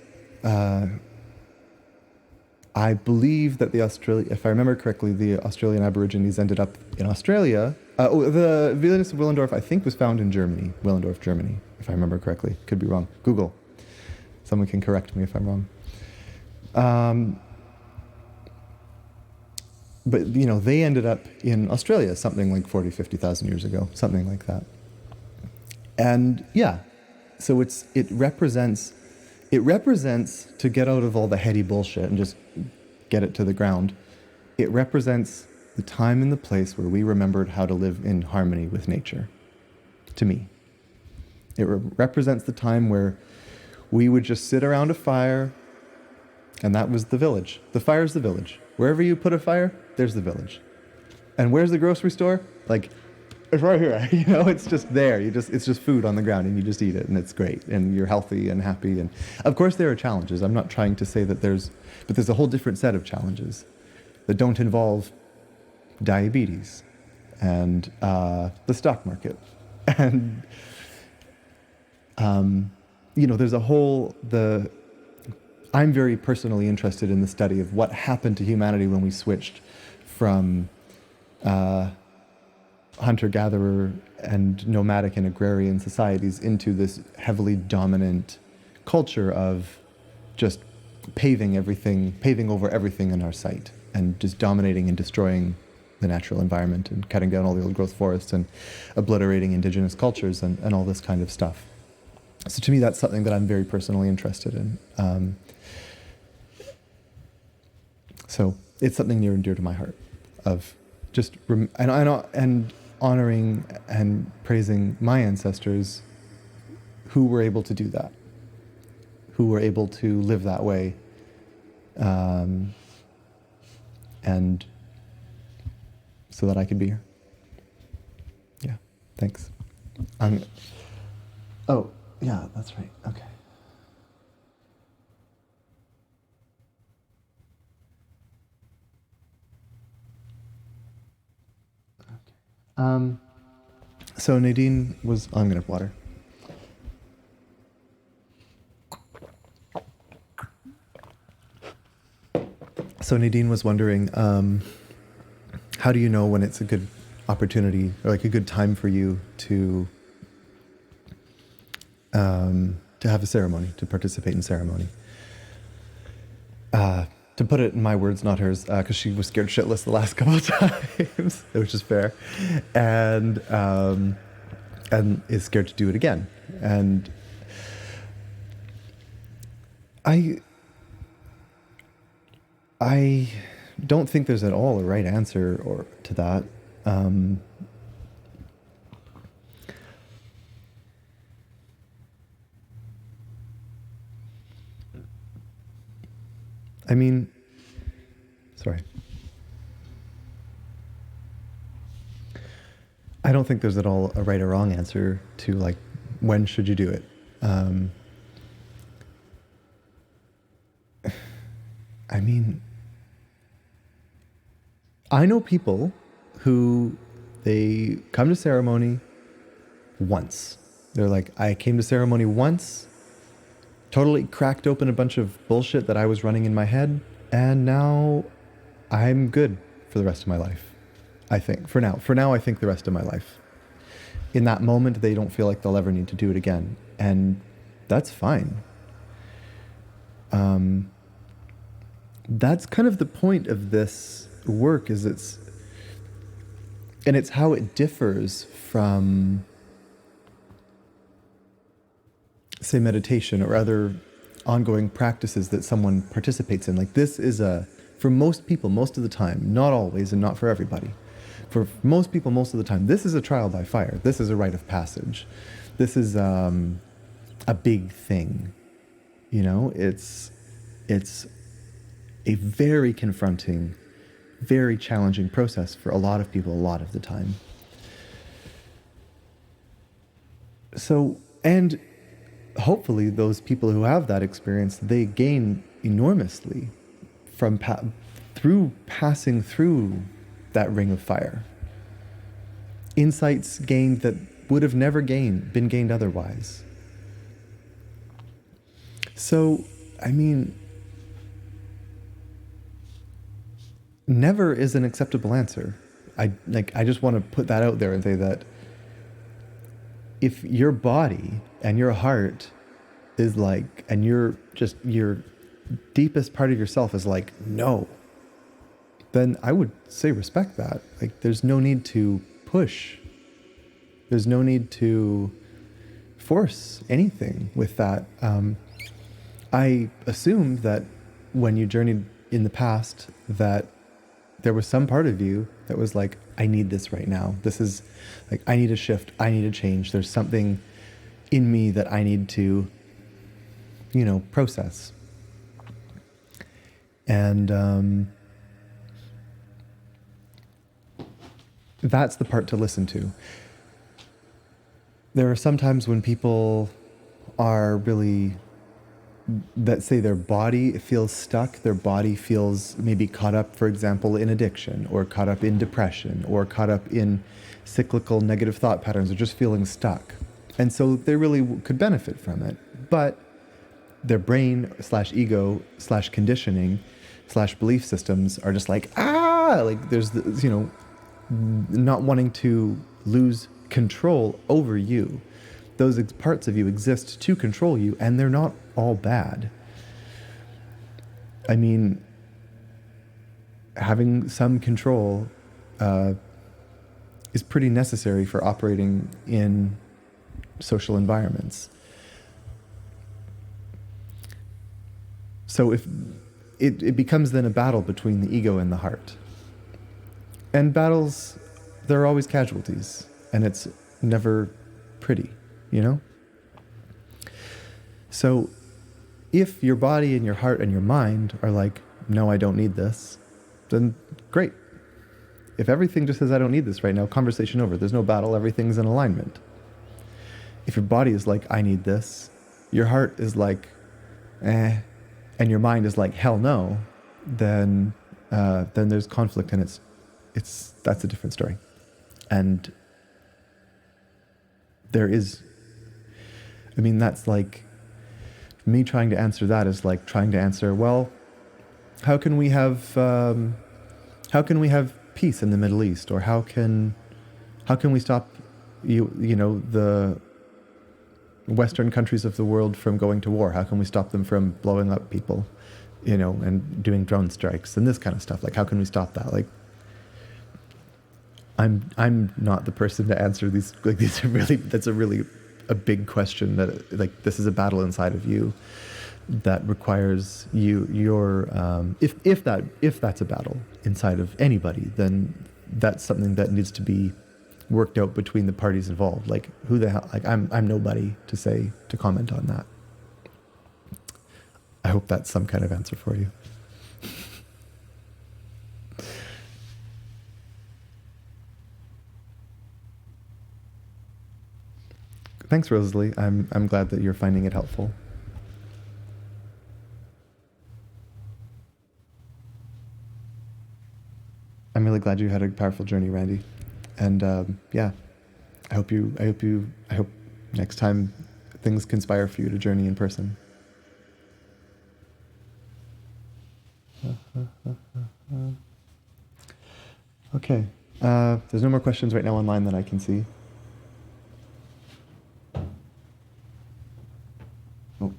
I believe that if I remember correctly, the Australian Aborigines ended up in Australia. The Venus of Willendorf, I think, was found in Germany, Willendorf, Germany, if I remember correctly. Could be wrong. Google. Someone can correct me if I'm wrong. But, you know, they ended up in Australia something like 40, 50,000 years ago, something like that. And yeah, so it represents, to get out of all the heady bullshit and just get it to the ground, it represents the time and the place where we remembered how to live in harmony with nature, to me. It represents the time where we would just sit around a fire, and that was the village. The fire's the village. Wherever you put a fire, there's the village. And where's the grocery store? Like, it's right here. You know, it's just there. It's just food on the ground, and you just eat it, and it's great, and you're healthy and happy. And of course, there are challenges. I'm not trying to say that there's a whole different set of challenges that don't involve diabetes and the stock market, and you know, there's a whole I'm very personally interested in the study of what happened to humanity when we switched from hunter-gatherer and nomadic and agrarian societies into this heavily dominant culture of just paving over everything in our sight, and just dominating and destroying the natural environment, and cutting down all the old growth forests, and obliterating indigenous cultures, and all this kind of stuff. So to me, that's something that I'm very personally interested in. So it's something near and dear to my heart, of just and honoring and praising my ancestors who were able to do that, who were able to live that way, and so that I could be here. Yeah, thanks. Oh, yeah, that's right. Okay. So Nadine was, I'm gonna have water. So Nadine was wondering, how do you know when it's a good opportunity, or like a good time for you to have a ceremony, to participate in ceremony? To put it in my words, not hers, because she was scared shitless the last couple of times, which is fair, and is scared to do it again. And I don't think there's at all a right answer to that. I mean, sorry. I don't think there's at all a right or wrong answer to, like, when should you do it. I mean, I know people who, they come to ceremony once. They're like, I came to ceremony once, totally cracked open a bunch of bullshit that I was running in my head, and now I'm good for the rest of my life. I think, for now, I think the rest of my life. In that moment, they don't feel like they'll ever need to do it again, and that's fine. That's kind of the point of this work, is it's how it differs from, say, meditation or other ongoing practices that someone participates in. Like, this is for most people, most of the time, not always and not for everybody, for most people, most of the time, this is a trial by fire. This is a rite of passage. This is a big thing. You know, it's a very confronting, very challenging process for a lot of people a lot of the time. So, and hopefully those people who have that experience, they gain enormously from passing through that ring of fire. Insights gained that would have never been gained otherwise. So, I mean, never is an acceptable answer. I just want to put that out there and say that if your body and your heart is like, and your deepest part of yourself is like, no, then I would say respect that. Like, there's no need to push. There's no need to force anything with that. I assumed that when you journeyed in the past, that there was some part of you that was like, I need this right now. This is like, I need a shift. I need a change. There's something in me that I need to, process. And that's the part to listen to. There are some times when people are really, that say their body feels stuck, their body feels maybe caught up, for example, in addiction, or caught up in depression, or caught up in cyclical negative thought patterns, or just feeling stuck. And so they really could benefit from it. But their brain / ego / conditioning / belief systems are just like, like there's, not wanting to lose control over you. Those parts of you exist to control you, and they're not all bad. I mean, having some control is pretty necessary for operating in social environments. So if it becomes then a battle between the ego and the heart. And battles, there are always casualties, and it's never pretty, So if your body and your heart and your mind are like, no, I don't need this, then great. If everything just says, I don't need this right now, conversation over. There's no battle, everything's in alignment. If your body is like, I need this, your heart is like, and your mind is like, hell no, then there's conflict, and that's a different story. And that's like, me trying to answer that is like trying to answer, well, how can we have peace in the Middle East? Or how can we stop the Western countries of the world from going to war? How can we stop them from blowing up people, and doing drone strikes and this kind of stuff? Like, how can we stop that? Like, I'm not the person to answer these. Like, that's a really a big question that, like, this is a battle inside of you that requires if that's a battle inside of anybody, then that's something that needs to be worked out between the parties involved. Like, who the hell, like, I'm nobody to comment on that. I hope that's some kind of answer for you. Thanks, Rosalie. I'm glad that you're finding it helpful. I'm really glad you had a powerful journey, Randy. And I hope next time things conspire for you to journey in person. Okay. There's no more questions right now online that I can see. Oh.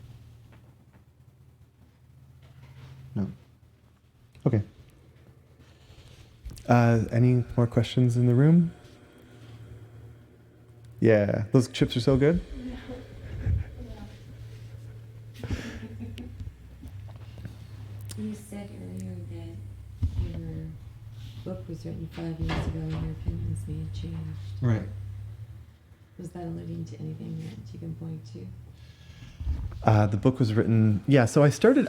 No. Okay. Any more questions in the room? Yeah, those chips are so good. You said earlier that your book was written 5 years ago and your opinions may have changed. Right. Was that alluding to anything that you can point to? The book was written, so I started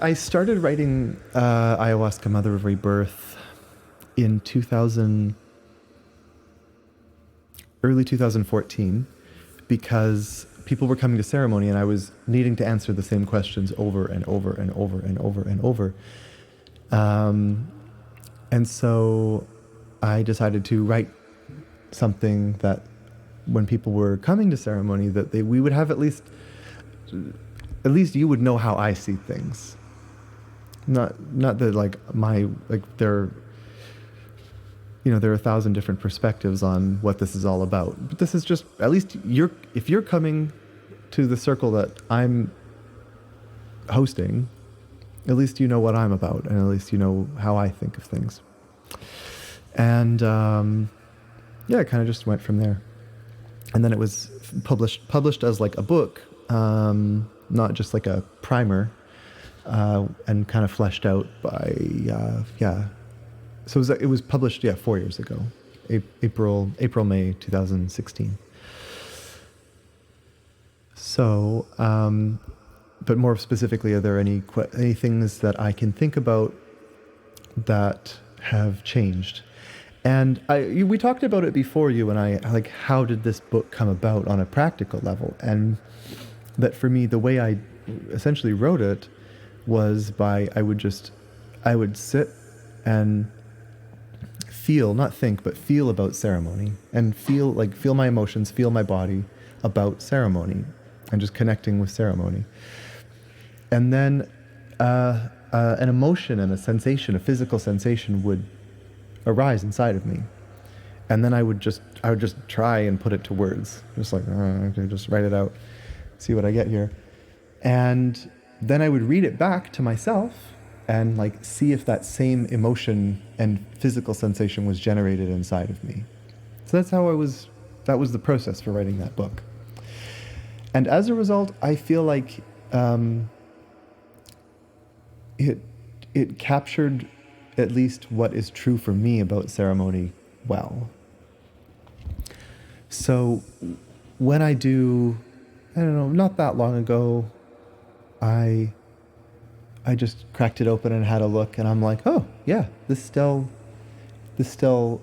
writing Ayahuasca Mother of Rebirth in early 2014, because people were coming to ceremony, and I was needing to answer the same questions over and over and over and over and over. And so I decided to write something that when people were coming to ceremony, that we would have at least you would know how I see things. Not that there are 1,000 different perspectives on what this is all about. But this is just, at least if you're coming to the circle that I'm hosting, at least you know what I'm about, and at least you know how I think of things. And it kind of just went from there. And then it was published as like a book, not just like a primer, and kind of fleshed out by So it was published 4 years ago, May 2016. So, but more specifically, are there any things that I can think about that have changed? And we talked about it before, you and I, like, how did this book come about on a practical level? And that for me, the way I essentially wrote it was I would sit and feel, not think, but feel about ceremony, and feel my emotions, feel my body about ceremony, and just connecting with ceremony. And then an emotion and a sensation, a physical sensation, would arise inside of me. And then I would just try and put it to words, just like, okay, just write it out, see what I get here. And then I would read it back to myself and like see if that same emotion and physical sensation was generated inside of me. So that's how that was the process for writing that book. And as a result, I feel like it captured at least what is true for me about ceremony well. So when I don't know, not that long ago, I just cracked it open and had a look, and I'm like, oh yeah, this still it still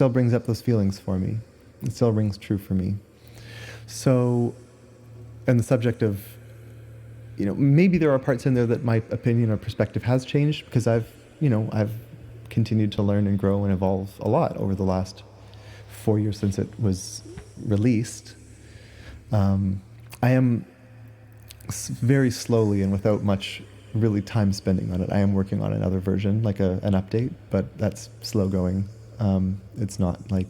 brings up those feelings for me. It still rings true for me. So, and the subject of, maybe there are parts in there that my opinion or perspective has changed, because I've continued to learn and grow and evolve a lot over the last 4 years since it was released. I am very slowly and without much really time spending on it. I am working on another version, like an update, but that's slow going. It's not like,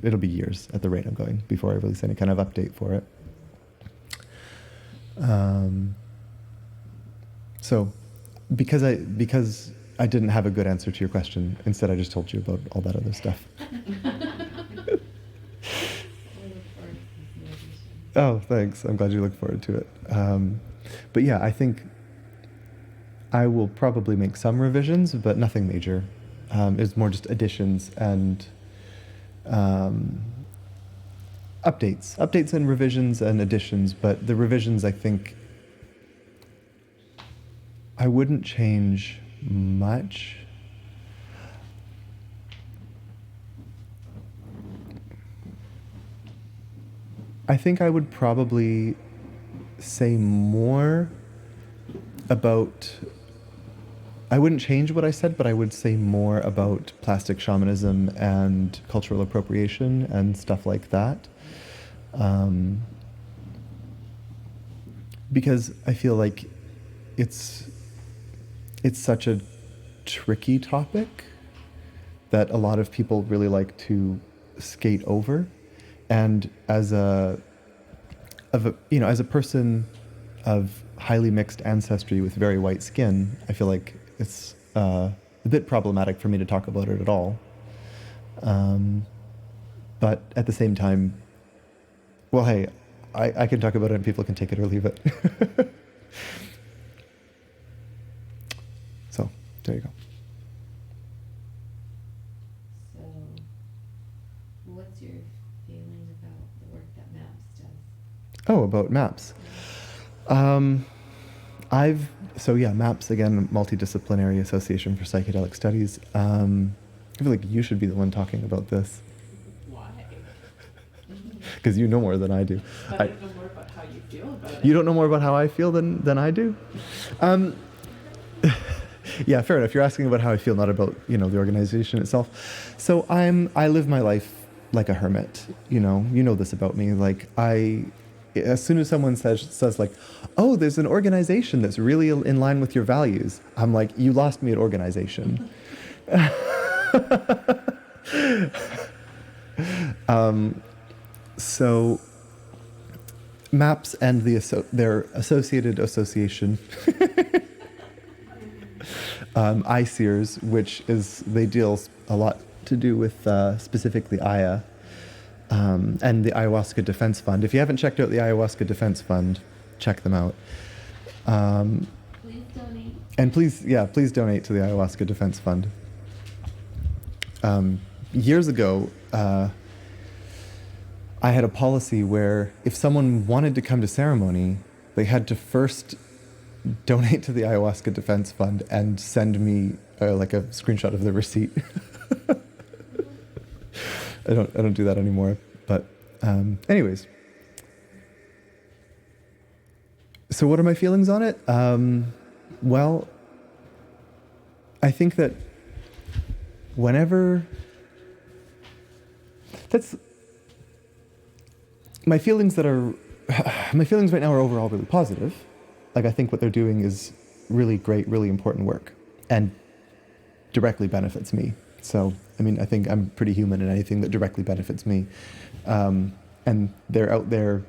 it'll be years at the rate I'm going before I release any kind of update for it. So because I didn't have a good answer to your question, instead I just told you about all that other stuff. Oh, thanks. I'm glad you look forward to it. But yeah, I think I will probably make some revisions, but nothing major. It's more just additions and updates and revisions and additions. But the revisions, I think, I wouldn't change much. I think I would probably say more about, I wouldn't change what I said, but I would say more about plastic shamanism and cultural appropriation and stuff like that. Because I feel like it's such a tricky topic that a lot of people really like to skate over. And as a person of highly mixed ancestry with very white skin, I feel like it's a bit problematic for me to talk about it at all. But at the same time, well, hey, I can talk about it and people can take it or leave it. So, there you go. So, what's your feeling about the work that MAPS does? Oh, about MAPS. MAPS, again, Multidisciplinary Association for Psychedelic Studies. I feel like you should be the one talking about this. Why? because you know more than I do. But I don't know more about how you feel about it. You don't know more about how I feel than I do? Yeah, fair enough. You're asking about how I feel, not about, the organization itself. So I live my life like a hermit, you know this about me. Like as soon as someone says like, oh, there's an organization that's really in line with your values, I'm like, you lost me at organization. So MAPS and their associated association, ICEERS, which they deal a lot to do with specifically Aya, and the Ayahuasca Defense Fund. If you haven't checked out the Ayahuasca Defense Fund, check them out. Please donate. And please donate to the Ayahuasca Defense Fund. Years ago, I had a policy where if someone wanted to come to ceremony, they had to first donate to the Ayahuasca Defense Fund and send me like a screenshot of the receipt. I don't do that anymore. But anyways, so what are my feelings on it? Well, I think that my feelings right now are overall really positive. Like, I think what they're doing is really great, really important work, and directly benefits me. So, I mean, I think I'm pretty human in anything that directly benefits me. And they're out there,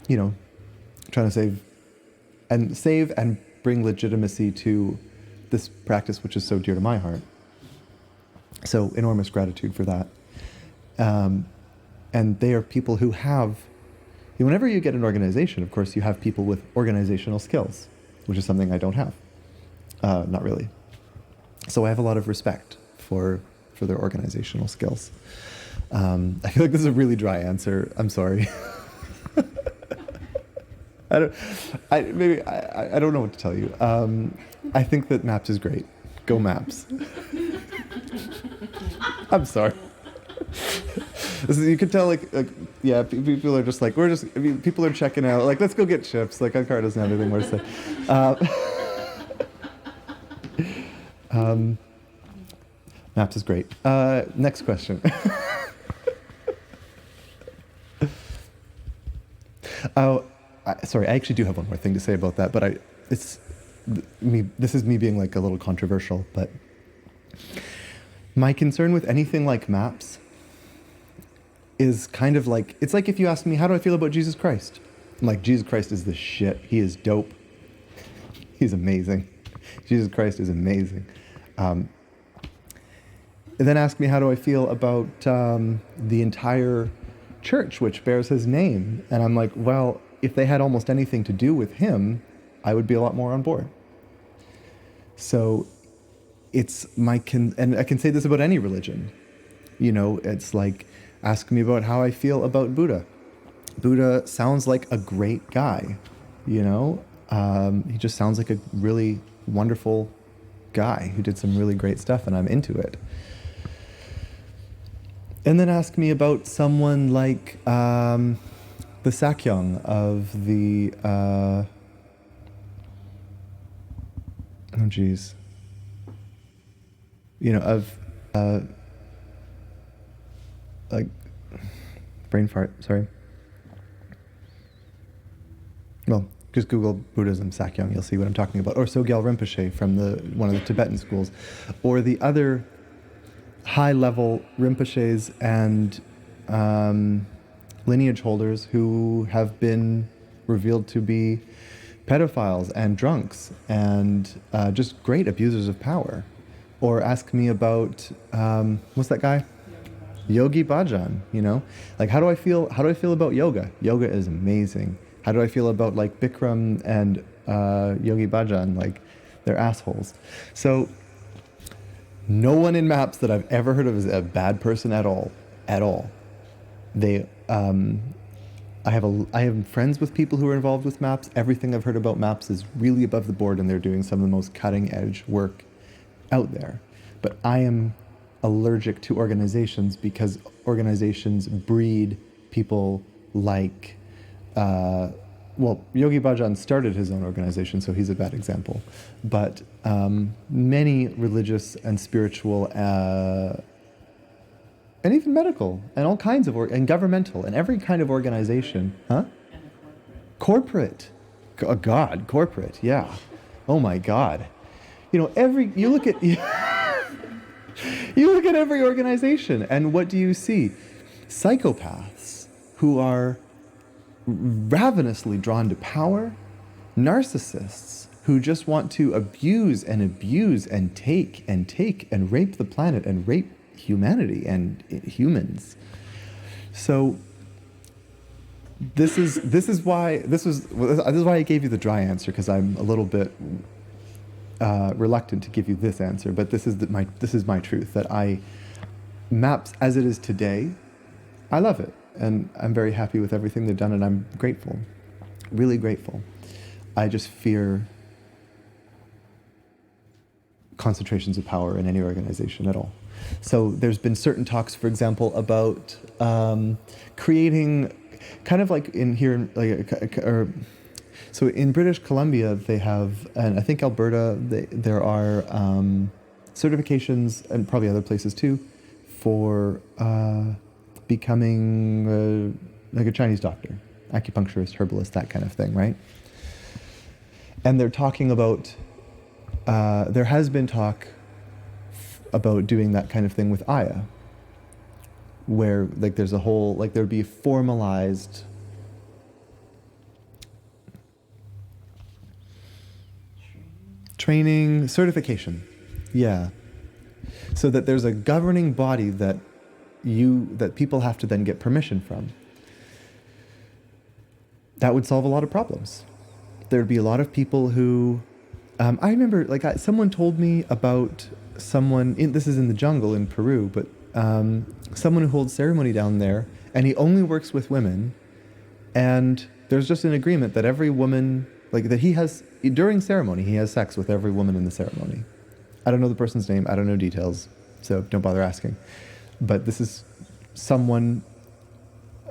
trying to save and bring legitimacy to this practice, which is so dear to my heart. So, enormous gratitude for that. And they are people who have, whenever you get an organization, of course, you have people with organizational skills, which is something I don't have. Not really. So I have a lot of respect for their organizational skills. I feel like this is a really dry answer. I'm sorry. I don't know what to tell you. I think that MAPS is great. Go MAPS. I'm sorry. You can tell, people are just like, people are checking out. Like, let's go get chips. Like, Ankhara doesn't have anything more to say. MAPS is great. Next question. Sorry, I actually do have one more thing to say about that, but this is me being like a little controversial, but my concern with anything like MAPS is kind of like, it's like if you ask me, how do I feel about Jesus Christ? I'm like, Jesus Christ is the shit. He is dope. He's amazing. Jesus Christ is amazing. And then ask me, how do I feel about the entire church which bears his name? And I'm like, well, if they had almost anything to do with him, I would be a lot more on board. So it's and I can say this about any religion. It's like, ask me about how I feel about Buddha. Buddha sounds like a great guy, He just sounds like a really wonderful guy who did some really great stuff, and I'm into it. And then ask me about someone like the Sakyong of the... brain fart, sorry. Well, just Google Buddhism Sakyong, you'll see what I'm talking about. Or Sogyal Rinpoche from one of the Tibetan schools. Or the other high-level Rinpoches and lineage holders who have been revealed to be pedophiles and drunks and just great abusers of power. Or ask me about, what's that guy? Yogi Bhajan, Like, how do I feel about yoga? Yoga is amazing. How do I feel about like Bikram and Yogi Bhajan? Like, they're assholes. So no one in MAPS that I've ever heard of is a bad person at all. They, I have friends with people who are involved with MAPS. Everything I've heard about MAPS is really above the board, and they're doing some of the most cutting edge work out there. But I am allergic to organizations because organizations breed people like, Yogi Bhajan started his own organization, so he's a bad example. But many religious and spiritual, and even medical, and all kinds of, and governmental, and every kind of organization. Huh? And Corporate. Corporate, yeah. Oh my God. You look at you look at every organization, and what do you see? Psychopaths who are ravenously drawn to power, narcissists who just want to abuse and take and rape the planet and rape humanity and humans. So this is why I gave you the dry answer, because I'm a little bit reluctant to give you this answer, but this is my truth, that maps as it is today, I love it, and I'm very happy with everything they've done, and I'm grateful, really grateful. I just fear concentrations of power in any organization at all. So there's been certain talks, for example, about creating, kind of like in here, so in British Columbia they have, and I think Alberta, there are certifications, and probably other places too, for becoming like a Chinese doctor, acupuncturist, herbalist, that kind of thing, right? And they're talking about, there has been talk about doing that kind of thing with Aya, where like there's a whole, like there'd be formalized training, certification, yeah, so that there's a governing body that people have to then get permission from. That would solve a lot of problems. There'd be a lot of people who, I remember, someone told me about someone, this is in the jungle in Peru, but someone who holds ceremony down there, and he only works with women, and there's just an agreement that every woman, that he has, during ceremony, he has sex with every woman in the ceremony. I don't know the person's name, I don't know details, so don't bother asking. But this is someone,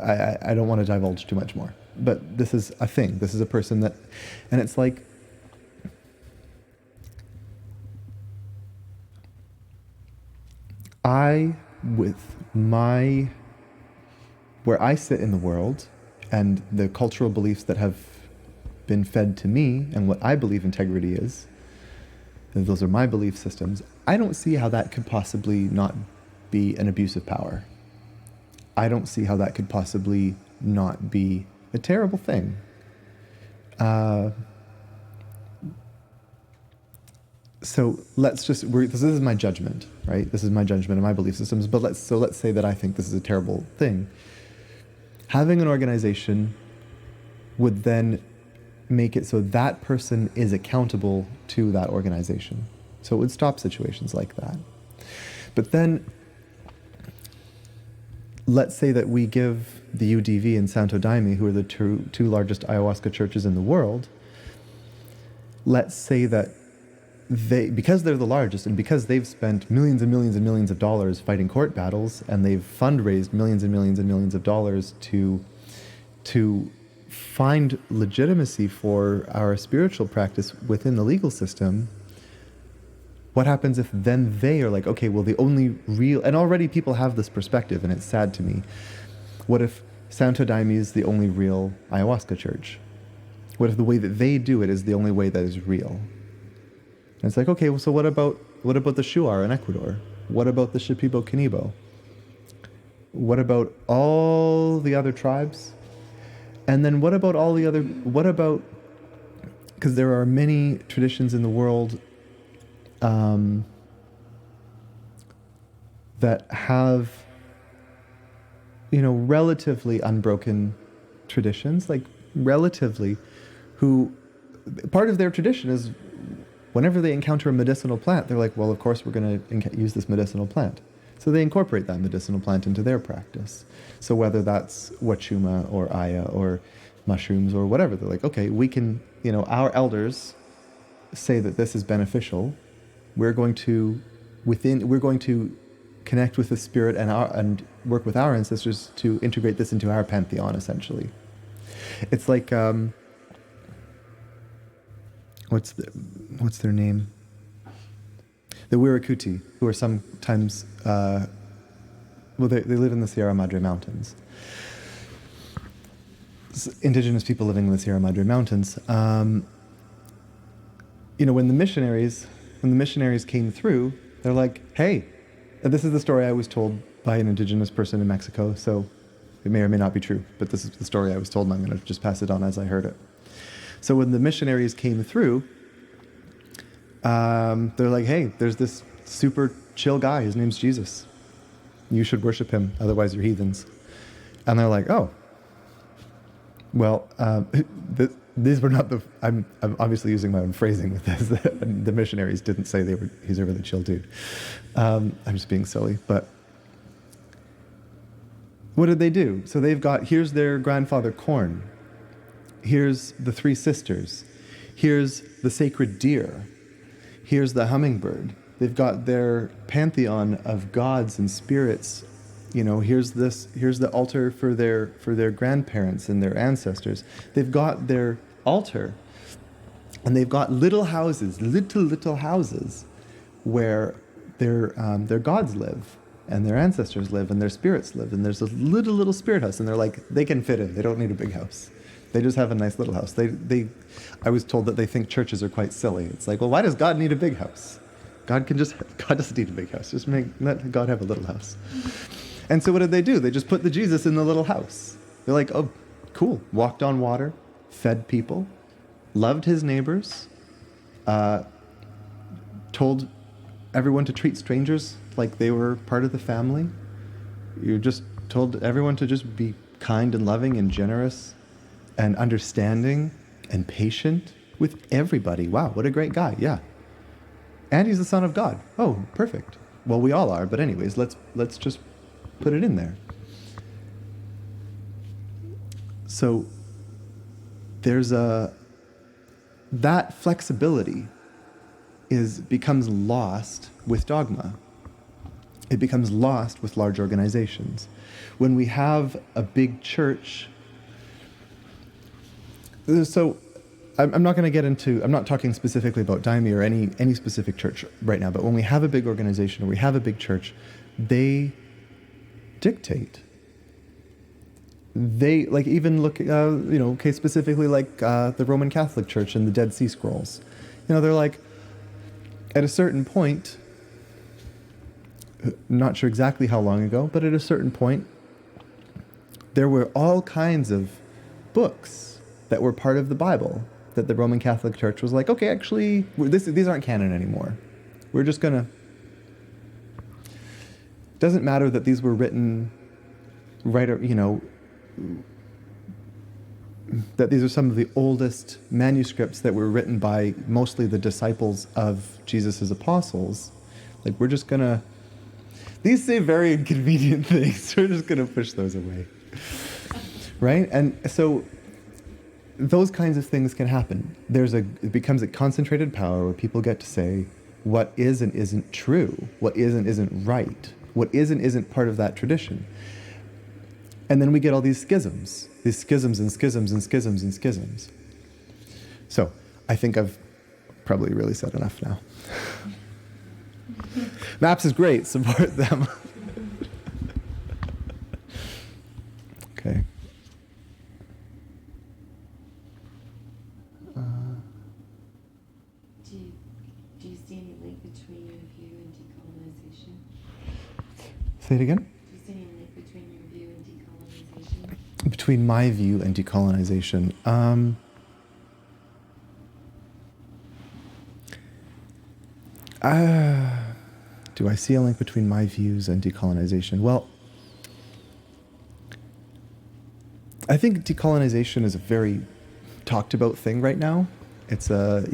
I don't want to divulge too much more, but this is a thing, this is a person that, and it's like, where I sit in the world and the cultural beliefs that have been fed to me and what I believe integrity is, and those are my belief systems, I don't see how that could possibly not be an abuse of power. I don't see how that could possibly not be a terrible thing. So let's just, this is my judgment, right? This is my judgment of my belief systems, but let's say that I think this is a terrible thing. Having an organization would then make it so that person is accountable to that organization. So it would stop situations like that. But then, let's say that we give the UDV and Santo Daime, who are the two largest ayahuasca churches in the world, let's say that because they're the largest and because they've spent millions and millions and millions of dollars fighting court battles, and they've fundraised millions and millions and millions of dollars to find legitimacy for our spiritual practice within the legal system, what happens if then they are like, okay, well, the only real, and already people have this perspective, and it's sad to me. What if Santo Daime is the only real ayahuasca church? What if the way that they do it is the only way that is real? And it's like, okay, well, so what about the Shuar in Ecuador? What about the Shipibo Kanibo? What about all the other tribes? And then what about because there are many traditions in the world that have, relatively unbroken traditions, who, part of their tradition is whenever they encounter a medicinal plant, they're like, well, of course we're going to use this medicinal plant. So they incorporate that medicinal plant into their practice. So whether that's Shuma or Aya or mushrooms or whatever, they're like, okay, we can, our elders say that this is beneficial. We're going to connect with the spirit and work with our ancestors to integrate this into our pantheon, essentially. It's like what's their name? The Wirakuti, who are sometimes they live in the Sierra Madre Mountains. Indigenous people living in the Sierra Madre Mountains. When the missionaries came through, they're like, hey, and this is the story I was told by an indigenous person in Mexico, so it may or may not be true, but this is the story I was told, and I'm going to just pass it on as I heard it. So when the missionaries came through, they're like, hey, there's this super chill guy, his name's Jesus. You should worship him, otherwise you're heathens. And they're like, oh, well, these were not I'm obviously using my own phrasing with this. The missionaries didn't say he's a really chill dude. I'm just being silly, but what did they do? So here's their grandfather corn. Here's the three sisters. Here's the sacred deer. Here's the hummingbird. They've got their pantheon of gods and spirits. Here's the altar for their grandparents and their ancestors. They've got their altar, and they've got little houses where their gods live and their ancestors live and their spirits live. And there's a little spirit house, and they're like, they can fit in. They don't need a big house. They just have a nice little house. I was told that they think churches are quite silly. It's like, well, why does God need a big house? God doesn't need a big house. Just let God have a little house. And so what did they do? They just put the Jesus in the little house. They're like, oh, cool. Walked on water, fed people, loved his neighbors, told everyone to treat strangers like they were part of the family. You just told everyone to just be kind and loving and generous and understanding and patient with everybody. Wow, what a great guy. Yeah. And he's the Son of God. Oh, perfect. Well, we all are, but anyways, let's just put it in there. So there's that flexibility becomes lost with dogma. It becomes lost with large organizations. When we have a big church, so I'm not going to get into, I'm not talking specifically about Daime or any specific church right now, but when we have a big organization or we have a big church, they dictate. They, like, even look, specifically like the Roman Catholic Church and the Dead Sea Scrolls. They're like, at a certain point, not sure exactly how long ago, but at a certain point, there were all kinds of books that were part of the Bible that the Roman Catholic Church was like, okay, actually, these aren't canon anymore. We're just going to... Doesn't matter that these were written that these are some of the oldest manuscripts that were written by mostly the disciples of Jesus' apostles. Like, we're just going to... These say very inconvenient things. We're just going to push those away. Right? And so those kinds of things can happen. It becomes a concentrated power where people get to say what is and isn't true, what is and isn't right, what is and isn't part of that tradition. And then we get all these schisms and schisms and schisms and schisms. So I think I've probably really said enough now. Maps is great, support them. Okay. Do you see any link between your view and decolonization? Say it again? Do you see any link between your view and decolonization? Between my view and decolonization. Do I see a link between my views and decolonization? Well, I think decolonization is a very talked about thing right now. It's and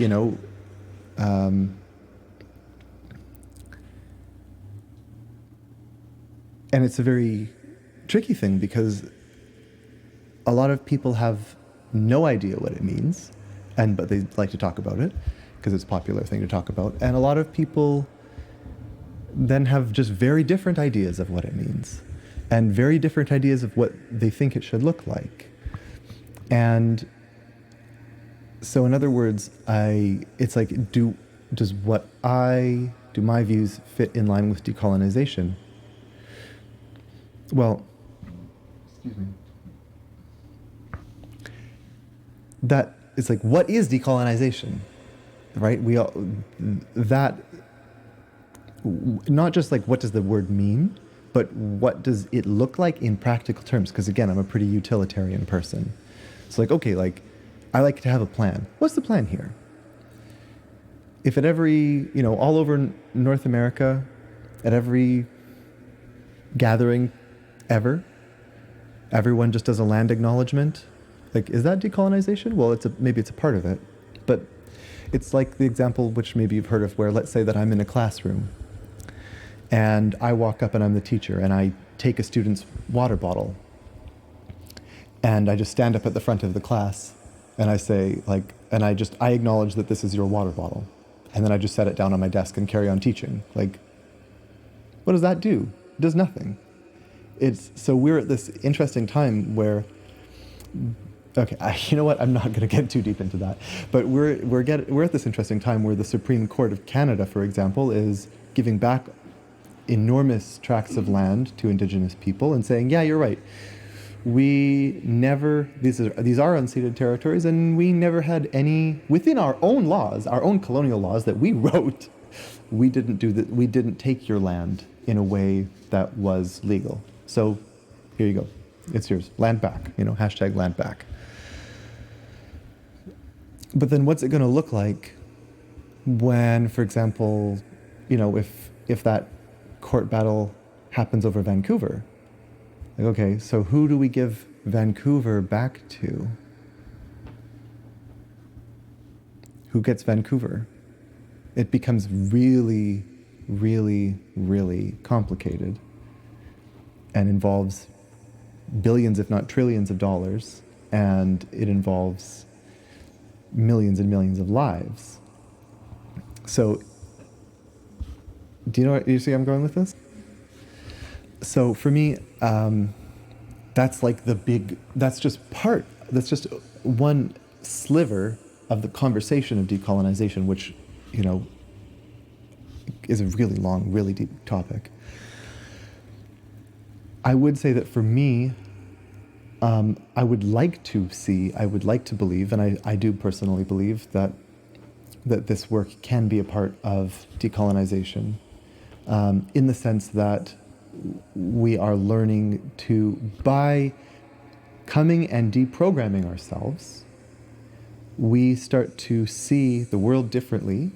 it's a very tricky thing because a lot of people have no idea what it means, but they like to talk about it because it's a popular thing to talk about. And a lot of people then have just very different ideas of what it means and very different ideas of what they think it should look like. And so in other words, it's like, do my views fit in line with decolonization? Well, excuse me. That it's like, what is decolonization? Right? Not just like what does the word mean, but what does it look like in practical terms? Because again, I'm a pretty utilitarian person. So like, okay, like I like to have a plan. What's the plan here? If at every, all over North America, at every gathering ever, everyone just does a land acknowledgement, like, is that decolonization? Well, maybe it's a part of it, but it's like the example which maybe you've heard of where, let's say that I'm in a classroom and I walk up and I'm the teacher and I take a student's water bottle and I just stand up at the front of the class and I say I acknowledge that this is your water bottle. And then I just set it down on my desk and carry on teaching. Like, what does that do? It does nothing. So we're at this interesting time where, okay, you know what? I'm not going to get too deep into that. But we're at this interesting time where the Supreme Court of Canada, for example, is giving back enormous tracts of land to Indigenous people and saying, yeah, you're right. These are unceded territories, and we never had any within our own laws, our own colonial laws that we wrote. We didn't take your land in a way that was legal. So here you go. It's yours. Land back, hashtag land back. But then what's it going to look like when, for example, if that court battle happens over Vancouver? Like, okay, so who do we give Vancouver back to? Who gets Vancouver? It becomes really, really, really complicated and involves billions, if not trillions of dollars, and it involves millions and millions of lives. So, you see I'm going with this? So for me, that's just one sliver of the conversation of decolonization, which, is a really long, really deep topic. I would say that for me, I would like to believe, and I do personally believe that this work can be a part of decolonization, in the sense that we are learning to, by coming and deprogramming ourselves, we start to see the world differently,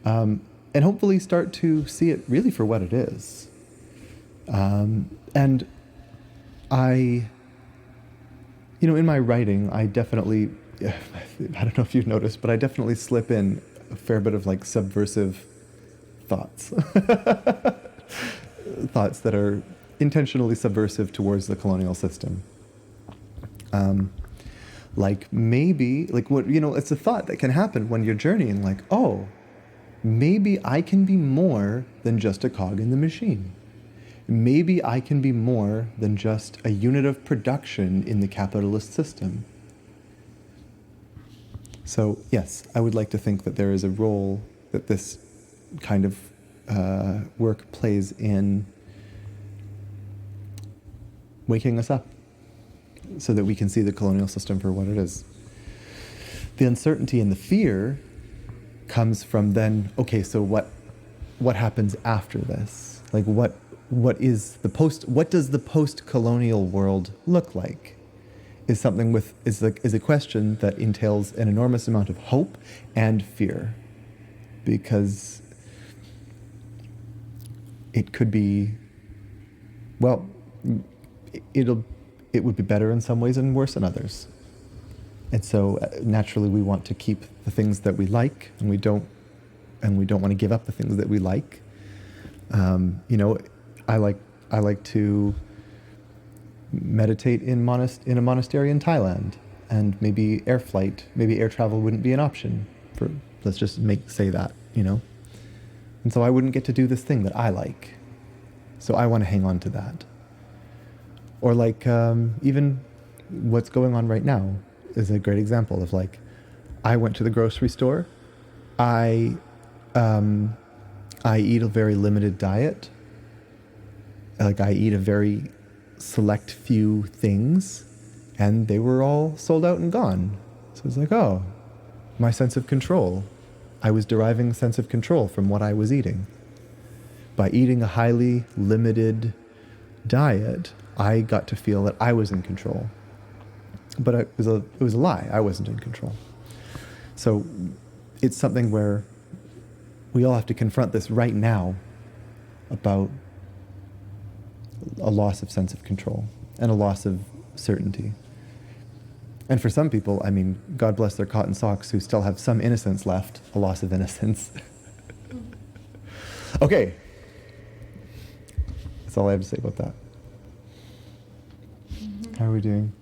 and hopefully start to see it really for what it is. And I, in my writing, I definitely, I don't know if you've noticed, but I definitely slip in a fair bit of like subversive thoughts. Thoughts that are intentionally subversive towards the colonial system. Like maybe, like what, it's a thought that can happen when you're journeying, like, oh, maybe I can be more than just a cog in the machine. Maybe I can be more than just a unit of production in the capitalist system. So yes, I would like to think that there is a role that this kind of work plays in waking us up so that we can see the colonial system for what it is. The uncertainty and the fear comes from then, okay, so what happens after this? Like what does the post-colonial world look like? Is a question that entails an enormous amount of hope and fear, because it could be, well, it would be better in some ways and worse in others. And so naturally we want to keep the things that we like, and we don't want to give up the things that we like. I like to meditate in a monastery in Thailand, and maybe air travel wouldn't be an option. Let's just say that, And so I wouldn't get to do this thing that I like. So I want to hang on to that. Or like even what's going on right now is a great example of like, I went to the grocery store. I eat a very limited diet. Like I eat a very select few things, and they were all sold out and gone. So it's like, oh, my sense of control. I was deriving a sense of control from what I was eating. By eating a highly limited diet, I got to feel that I was in control. But it was a lie. I wasn't in control. So it's something where we all have to confront this right now about a loss of sense of control and a loss of certainty. And for some people, I mean, God bless their cotton socks who still have some innocence left, a loss of innocence. Okay. That's all I have to say about that. How are we doing?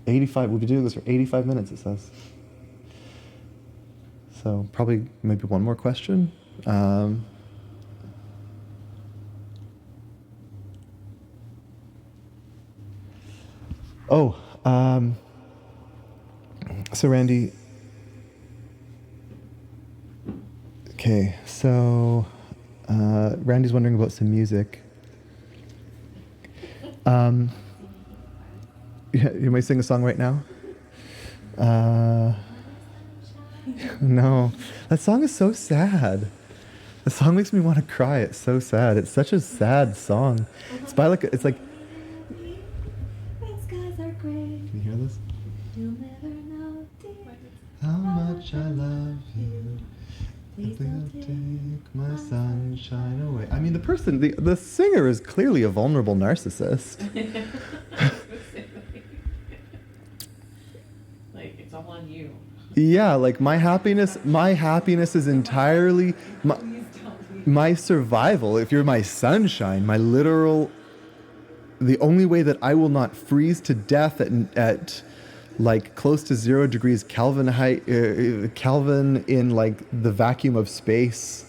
85, we'll be doing this for 85 minutes, it says. So probably maybe one more question. So Randy, okay, so Randy's wondering about some music. You might sing a song right now? No, that song is so sad. The song makes me want to cry. It's so sad. It's such a sad song. It's by like, it's like, can you hear this? You'll never know, dear, How much I love you. please don't Take my sunshine away. I mean, the singer is clearly a vulnerable narcissist. Like, it's all on you. Yeah, like my happiness is entirely my survival. If you're my sunshine, my literal, the only way that I will not freeze to death at like close to 0 degrees Kelvin Kelvin in like the vacuum of space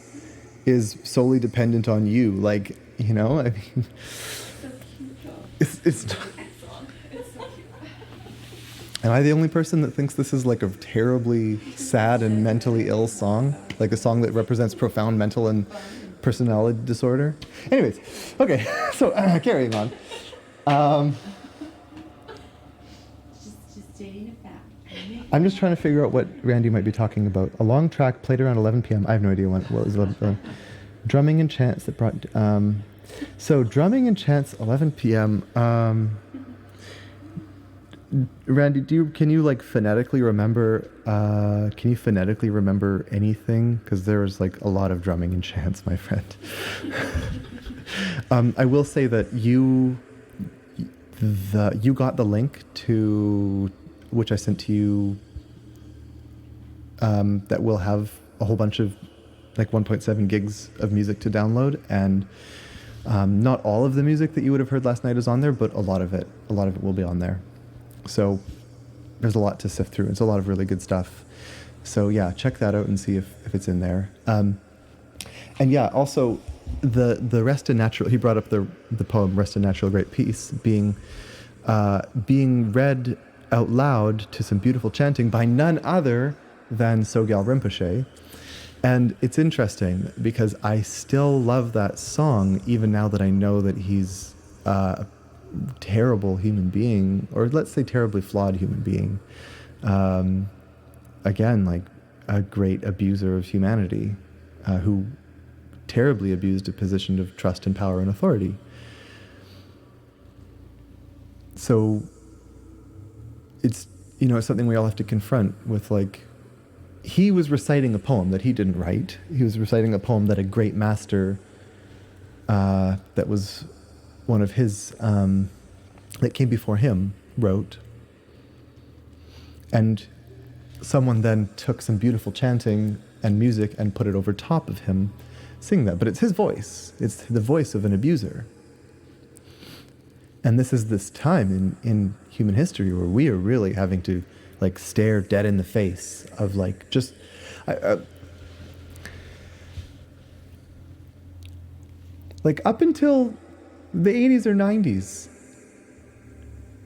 is solely dependent on you. Like, you know, I mean, it's Am I the only person that thinks this is like a terribly sad and mentally ill song? Like a song that represents profound mental and personality disorder? Anyways, okay, so carrying on. Just stating a fact. I'm just trying to figure out what Randy might be talking about. A long track played around 11 p.m. I have no idea what was 11 p.m. Drumming and chants that brought... so drumming and chants, 11 p.m. Randy, can you like phonetically remember? Can you phonetically remember anything? Because there was like a lot of drumming and chants, my friend. I will say that you got the link to which I sent to you. That will have a whole bunch of like 1.7 gigs of music to download, and not all of the music that you would have heard last night is on there, but a lot of it will be on there. So there's a lot to sift through. It's a lot of really good stuff. So yeah, check that out and see if it's in there. And yeah, also the Rest in Natural, he brought up the poem Rest in Natural Great Peace being read out loud to some beautiful chanting by none other than Sogyal Rinpoche. And it's interesting because I still love that song even now that I know that he's terrible human being, or let's say terribly flawed human being. Again, like a great abuser of humanity, who terribly abused a position of trust and power and authority. So it's, it's something we all have to confront with, like, he was reciting a poem that he didn't write. He was reciting a poem that a great master that was one of his, that came before him, wrote. And someone then took some beautiful chanting and music and put it over top of him sing that. But it's his voice. It's the voice of an abuser. And this is this time in human history where we are really having to like stare dead in the face of like just... Like up until the 80s or 90s,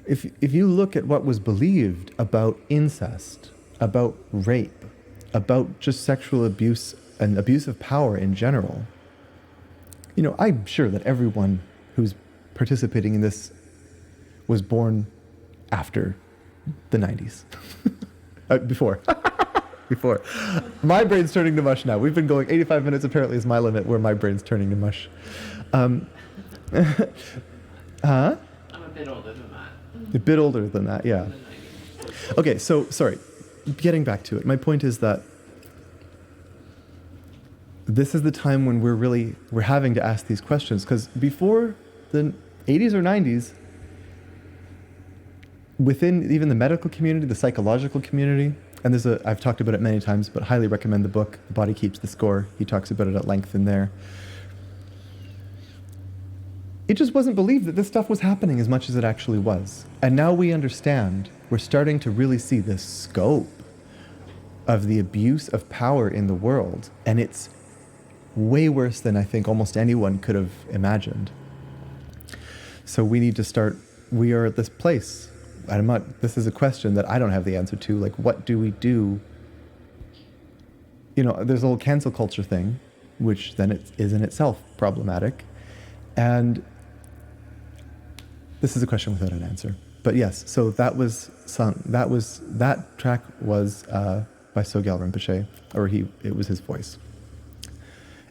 if you look at what was believed about incest, about rape, about just sexual abuse and abuse of power in general, you know, I'm sure that everyone who's participating in this was born after the 90s. Before. Before. My brain's turning to mush now. We've been going 85 minutes apparently is my limit where my brain's turning to mush. Huh? I'm a bit older than that. A bit older than that, yeah. Okay, so, sorry. Getting back to it. My point is that this is the time when we're having to ask these questions, because before the 80s or 90s, within even the medical community, the psychological community, and I've talked about it many times, but highly recommend the book, The Body Keeps the Score. He talks about it at length in there. It just wasn't believed that this stuff was happening as much as it actually was. And now we understand, we're starting to really see the scope of the abuse of power in the world. And it's way worse than I think almost anyone could have imagined. So we need to start, we are at this place. This is a question that I don't have the answer to. Like, what do we do? You know, there's a whole cancel culture thing, which then it is in itself problematic. And this is a question without an answer. But yes, so that track was by Sogyal Rinpoche, or it was his voice.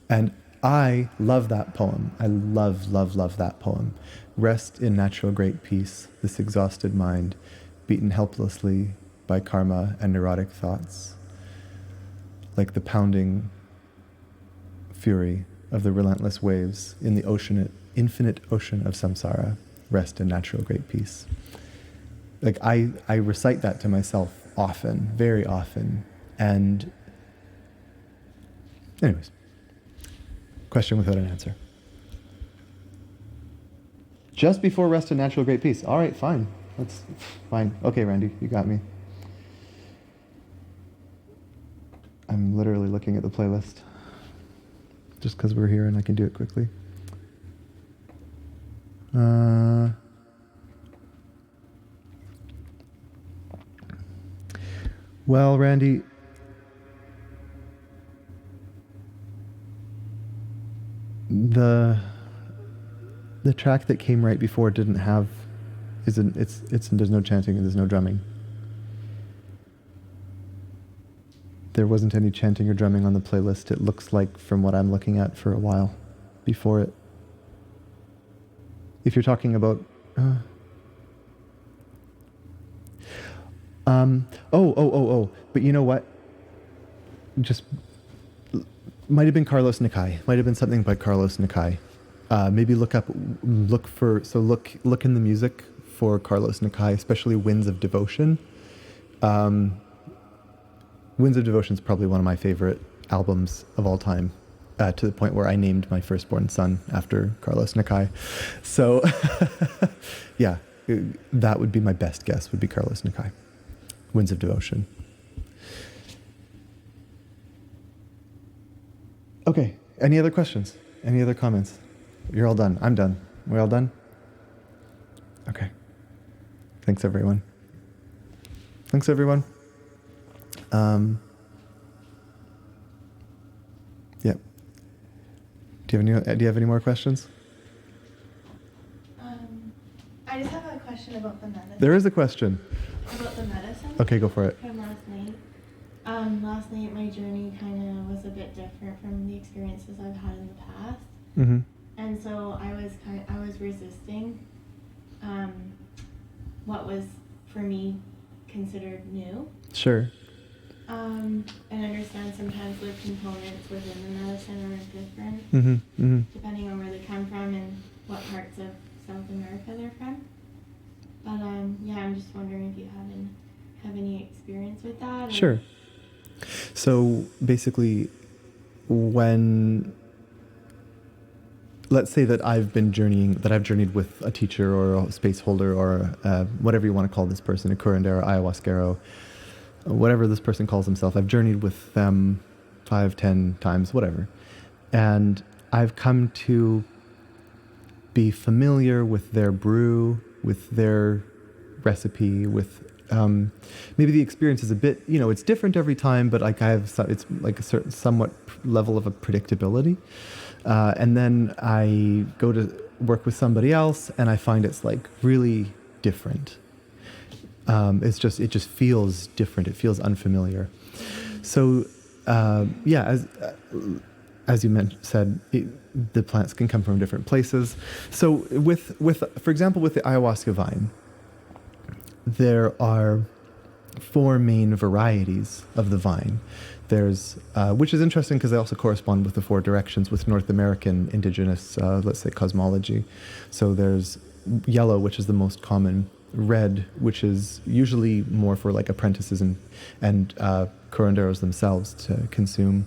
And I love that poem. I love, love, love that poem. Rest in natural great peace, this exhausted mind, beaten helplessly by karma and neurotic thoughts, like the pounding fury of the relentless waves in the infinite ocean of samsara. Rest in natural great peace. Like I recite that to myself often, very often. And anyways, question without an answer. Just before rest in natural great peace. All right, fine. That's fine. Okay, Randy, you got me. I'm literally looking at the playlist just because we're here and I can do it quickly. Well, Randy, the track that came right before didn't have, there's no chanting and there's no drumming. There wasn't any chanting or drumming on the playlist. It looks like, from what I'm looking at, for a while before it. If you're talking about, but you know what? Just might have been Carlos Nakai. Might have been something by Carlos Nakai. Maybe look in the music for Carlos Nakai, especially Winds of Devotion. Winds of Devotion is probably one of my favorite albums of all time, to the point where I named my firstborn son after Carlos Nakai. So, yeah, that would be my best guess, would be Carlos Nakai. Winds of Devotion. Okay, any other questions? Any other comments? You're all done. I'm done. We're all done? Okay. Thanks, everyone. Thanks, everyone. Yep. Do you have any more questions? I just have a question about the medicine. There is a question. About the medicine? Okay, go for it. From last night. Last night my journey kind of was a bit different from the experiences I've had in the past. Mm-hmm. And so I was resisting what was for me considered new. Sure. And I understand sometimes the components within the medicine are different, depending on where they come from and what parts of South America they're from. But yeah, I'm just wondering if you have any experience with that. Or? Sure. So basically, let's say that I've journeyed with a teacher or a space holder or whatever you want to call this person, a curandero, ayahuasquero, whatever this person calls himself. I've journeyed with them 5, 10 times, whatever. And I've come to be familiar with their brew, with their recipe, with maybe the experience is a bit, it's different every time, but like it's like a certain somewhat level of a predictability. And then I go to work with somebody else and I find it's like really different. It just feels different. It feels unfamiliar. So, as you said, the plants can come from different places. So for example, with the ayahuasca vine, there are 4 main varieties of the vine. There's, which is interesting because they also correspond with the 4 directions with North American indigenous, let's say, cosmology. So there's yellow, which is the most common, red, which is usually more for like apprentices and curanderos themselves to consume,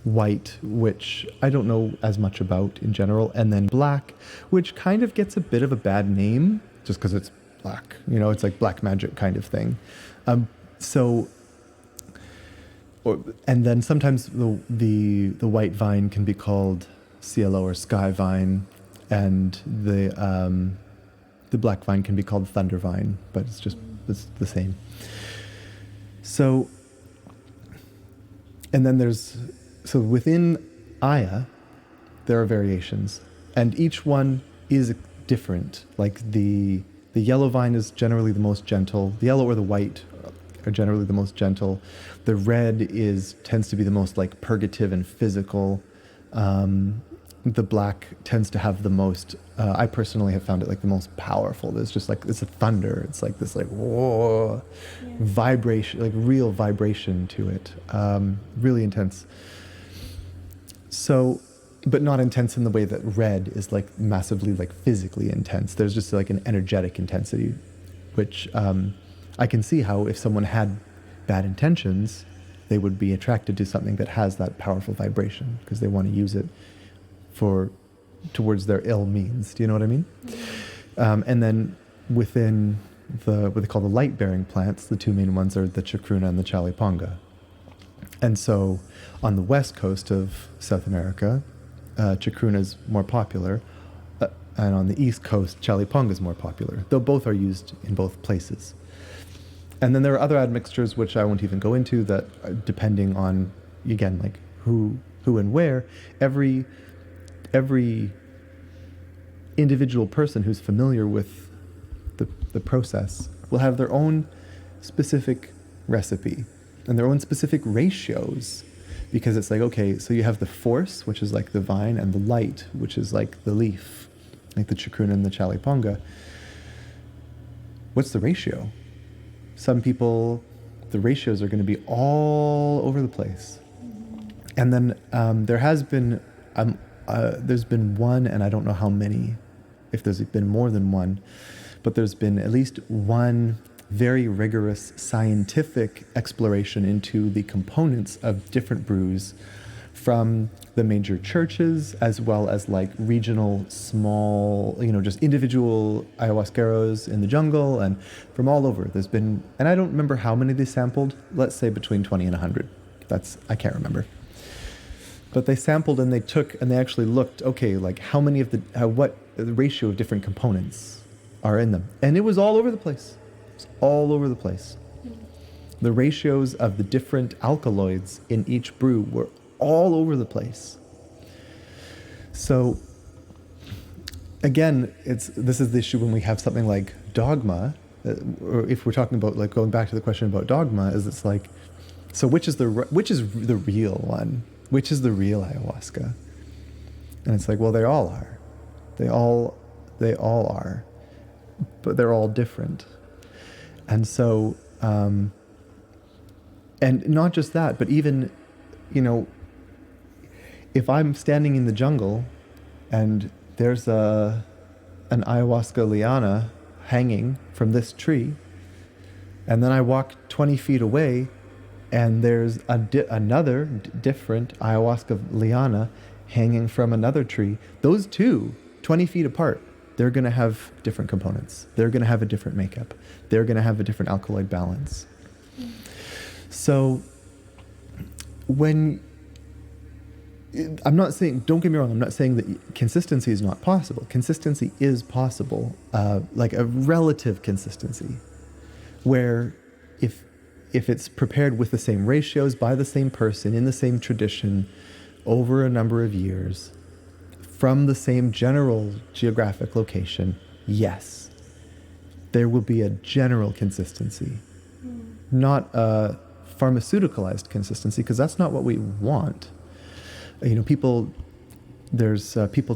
white, which I don't know as much about in general, and then black, which kind of gets a bit of a bad name just because it's black, it's like black magic kind of thing. And then sometimes the white vine can be called cielo or sky vine, and the black vine can be called thunder vine, but it's the same. So, and then so within Aya, there are variations, and each one is different. Like the yellow vine is generally the most gentle. The yellow or the white are generally the most gentle. The red tends to be the most like purgative and physical. The black tends to have the most, I personally have found it like the most powerful. There's just like, it's a thunder. It's like this like, whoa, vibration, like real vibration to it. Really intense. So, but not intense in the way that red is like massively like physically intense. There's just like an energetic intensity, which I can see how if someone had bad intentions, they would be attracted to something that has that powerful vibration because they want to use it towards their ill means. Do you know what I mean? And then within what they call the light-bearing plants, the 2 main ones are the chacruna and the chaliponga. And so on the west coast of South America, chacruna is more popular, and on the east coast, chaliponga is more popular, though both are used in both places. And then there are other admixtures, which I won't even go into, that depending on, again, like who and where, every individual person who's familiar with the process will have their own specific recipe and their own specific ratios, because it's like, okay, so you have the force, which is like the vine, and the light, which is like the leaf, like the chacruna and the chaliponga. What's the ratio? Some people, the ratios are going to be all over the place. And then there's been one, and I don't know how many, if there's been more than one, but there's been at least one very rigorous scientific exploration into the components of different brews from the major churches, as well as like regional small, just individual ayahuasqueros in the jungle, and from all over. There's been, and I don't remember how many they sampled, let's say between 20 and 100. I can't remember. But they sampled and they actually looked, okay, like how many of what the ratio of different components are in them. And it was all over the place. It's all over the place. The ratios of the different alkaloids in each brew were all over the place. So again, this is the issue when we have something like dogma, or if we're talking about like going back to the question about dogma, is it's like, so which is the real one? Which is the real ayahuasca? And it's like, well, they all are. They all are, but they're all different. And so, and not just that, but even, if I'm standing in the jungle and there's an ayahuasca liana hanging from this tree, and then I walk 20 feet away and there's another different ayahuasca liana hanging from another tree, those two, 20 feet apart, they're going to have different components. They're going to have a different makeup. They're going to have a different alkaloid balance. So when I'm not saying, don't get me wrong, I'm not saying that consistency is not possible. Consistency is possible, like a relative consistency, where if it's prepared with the same ratios by the same person in the same tradition over a number of years from the same general geographic location, yes, there will be a general consistency, not a pharmaceuticalized consistency, because that's not what we want. You know, people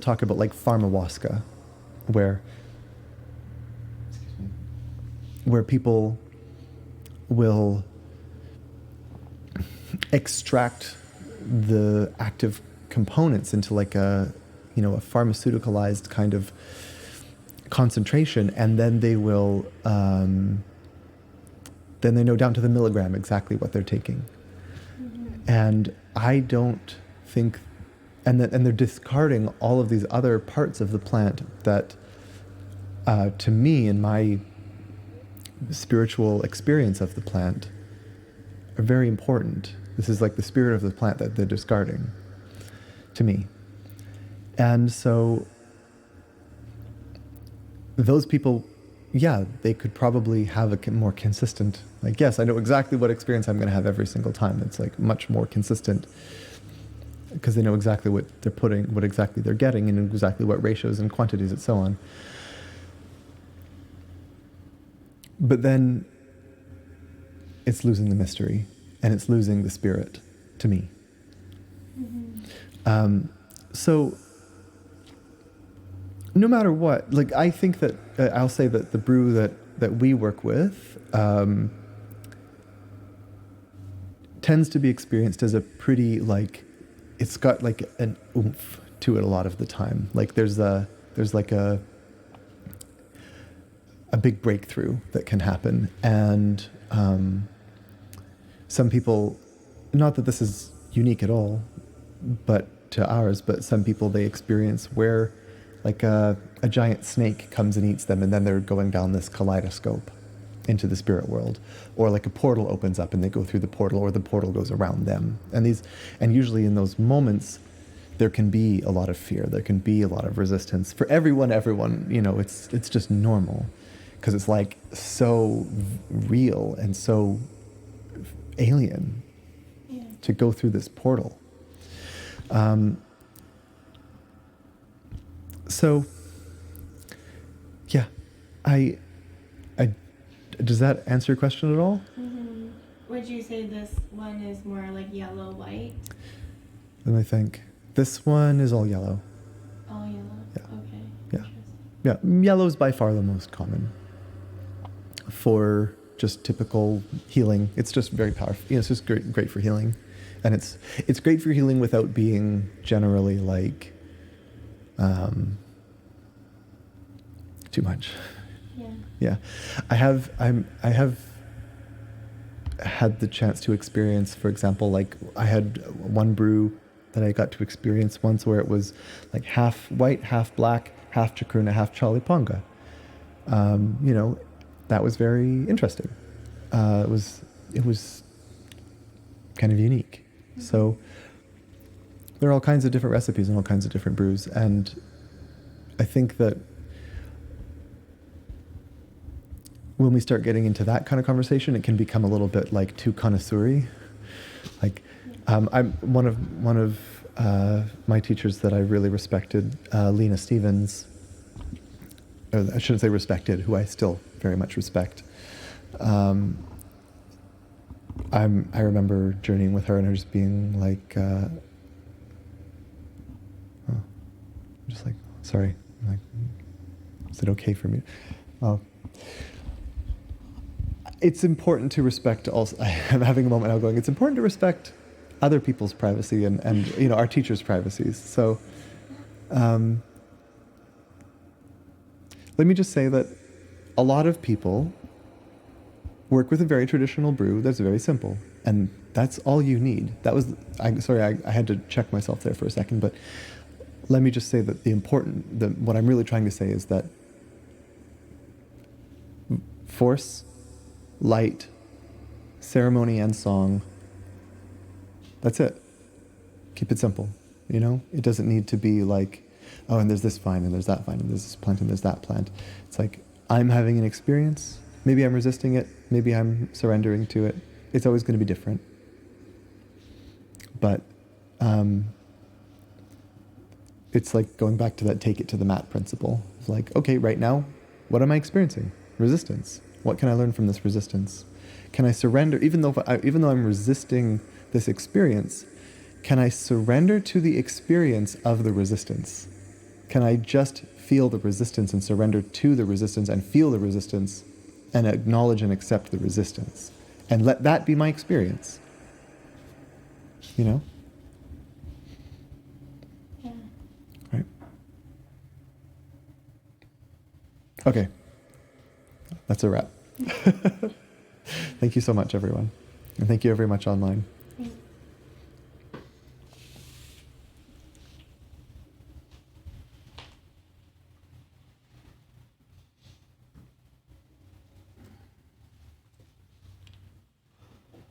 talk about like pharmawaska, where people will extract the active components into like a pharmaceuticalized kind of concentration, and then they will then they know down to the milligram exactly what they're taking. And I don't think, and they're discarding all of these other parts of the plant that, to me, in my spiritual experience of the plant, are very important. This is like the spirit of the plant that they're discarding, to me. And so those people, yeah, they could probably have a more consistent, like, yes, I know exactly what experience I'm going to have every single time. It's like much more consistent because they know exactly what they're putting, what exactly they're getting, and exactly what ratios and quantities and so on. But then it's losing the mystery and it's losing the spirit to me. So no matter what, like, I think that I'll say that the brew that we work with tends to be experienced as a pretty, like, it's got like an oomph to it a lot of the time. Like there's like a big breakthrough that can happen. And some people, not that this is unique at all, but to ours, but some people, they experience where like a giant snake comes and eats them, and then they're going down this kaleidoscope into the spirit world, or like a portal opens up and they go through the portal, or the portal goes around them. And usually in those moments, there can be a lot of fear, there can be a lot of resistance for everyone, you know, it's just normal, because it's like so real and so alien to go through this portal. So yeah, I does that answer your question at all? Would you say this one is more like yellow white? Let me think. This one is all yellow. All yellow. Yeah. Okay. Yeah. Interesting. Yeah, yellow is by far the most common for just typical healing. It's just very powerful. You know, it's just great for healing, and it's great for healing without being generally like too much. Yeah, I have had the chance to experience, for example, like I had one brew that I got to experience once where it was like half white, half black, half chacruna, half chaliponga. You know, that was very interesting. It was kind of unique. So there are all kinds of different recipes and all kinds of different brews, and I think that when we start getting into that kind of conversation, it can become a little bit like too connoisseur-y. Like, I'm one of my teachers that I really respected, Lena Stevens. Or I shouldn't say respected, who I still very much respect. I remember journeying with her and her just being like, I'm just like, sorry, I'm like, is it okay for me? Well, it's important to respect also, I'm having a moment now going, it's important to respect other people's privacy and you know, our teachers' privacies. So let me just say that a lot of people work with a very traditional brew that's very simple, and that's all you need. That was, I had to check myself there for a second, but let me just say that what I'm really trying to say is that force, light, ceremony, and song, that's it. Keep it simple. You know, it doesn't need to be like, oh, and there's this vine, and there's that vine, and there's this plant, and there's that plant. It's like, I'm having an experience. Maybe I'm resisting it. Maybe I'm surrendering to it. It's always going to be different. But it's like going back to that take it to the mat principle. It's like, okay, right now, what am I experiencing? Resistance. What can I learn from this resistance? Can I surrender, even though I'm resisting this experience, can I surrender to the experience of the resistance? Can I just feel the resistance and surrender to the resistance and feel the resistance and acknowledge and accept the resistance? And let that be my experience. You know? Yeah. Right. Okay. That's a wrap. Thank you so much, everyone. And thank you very much online.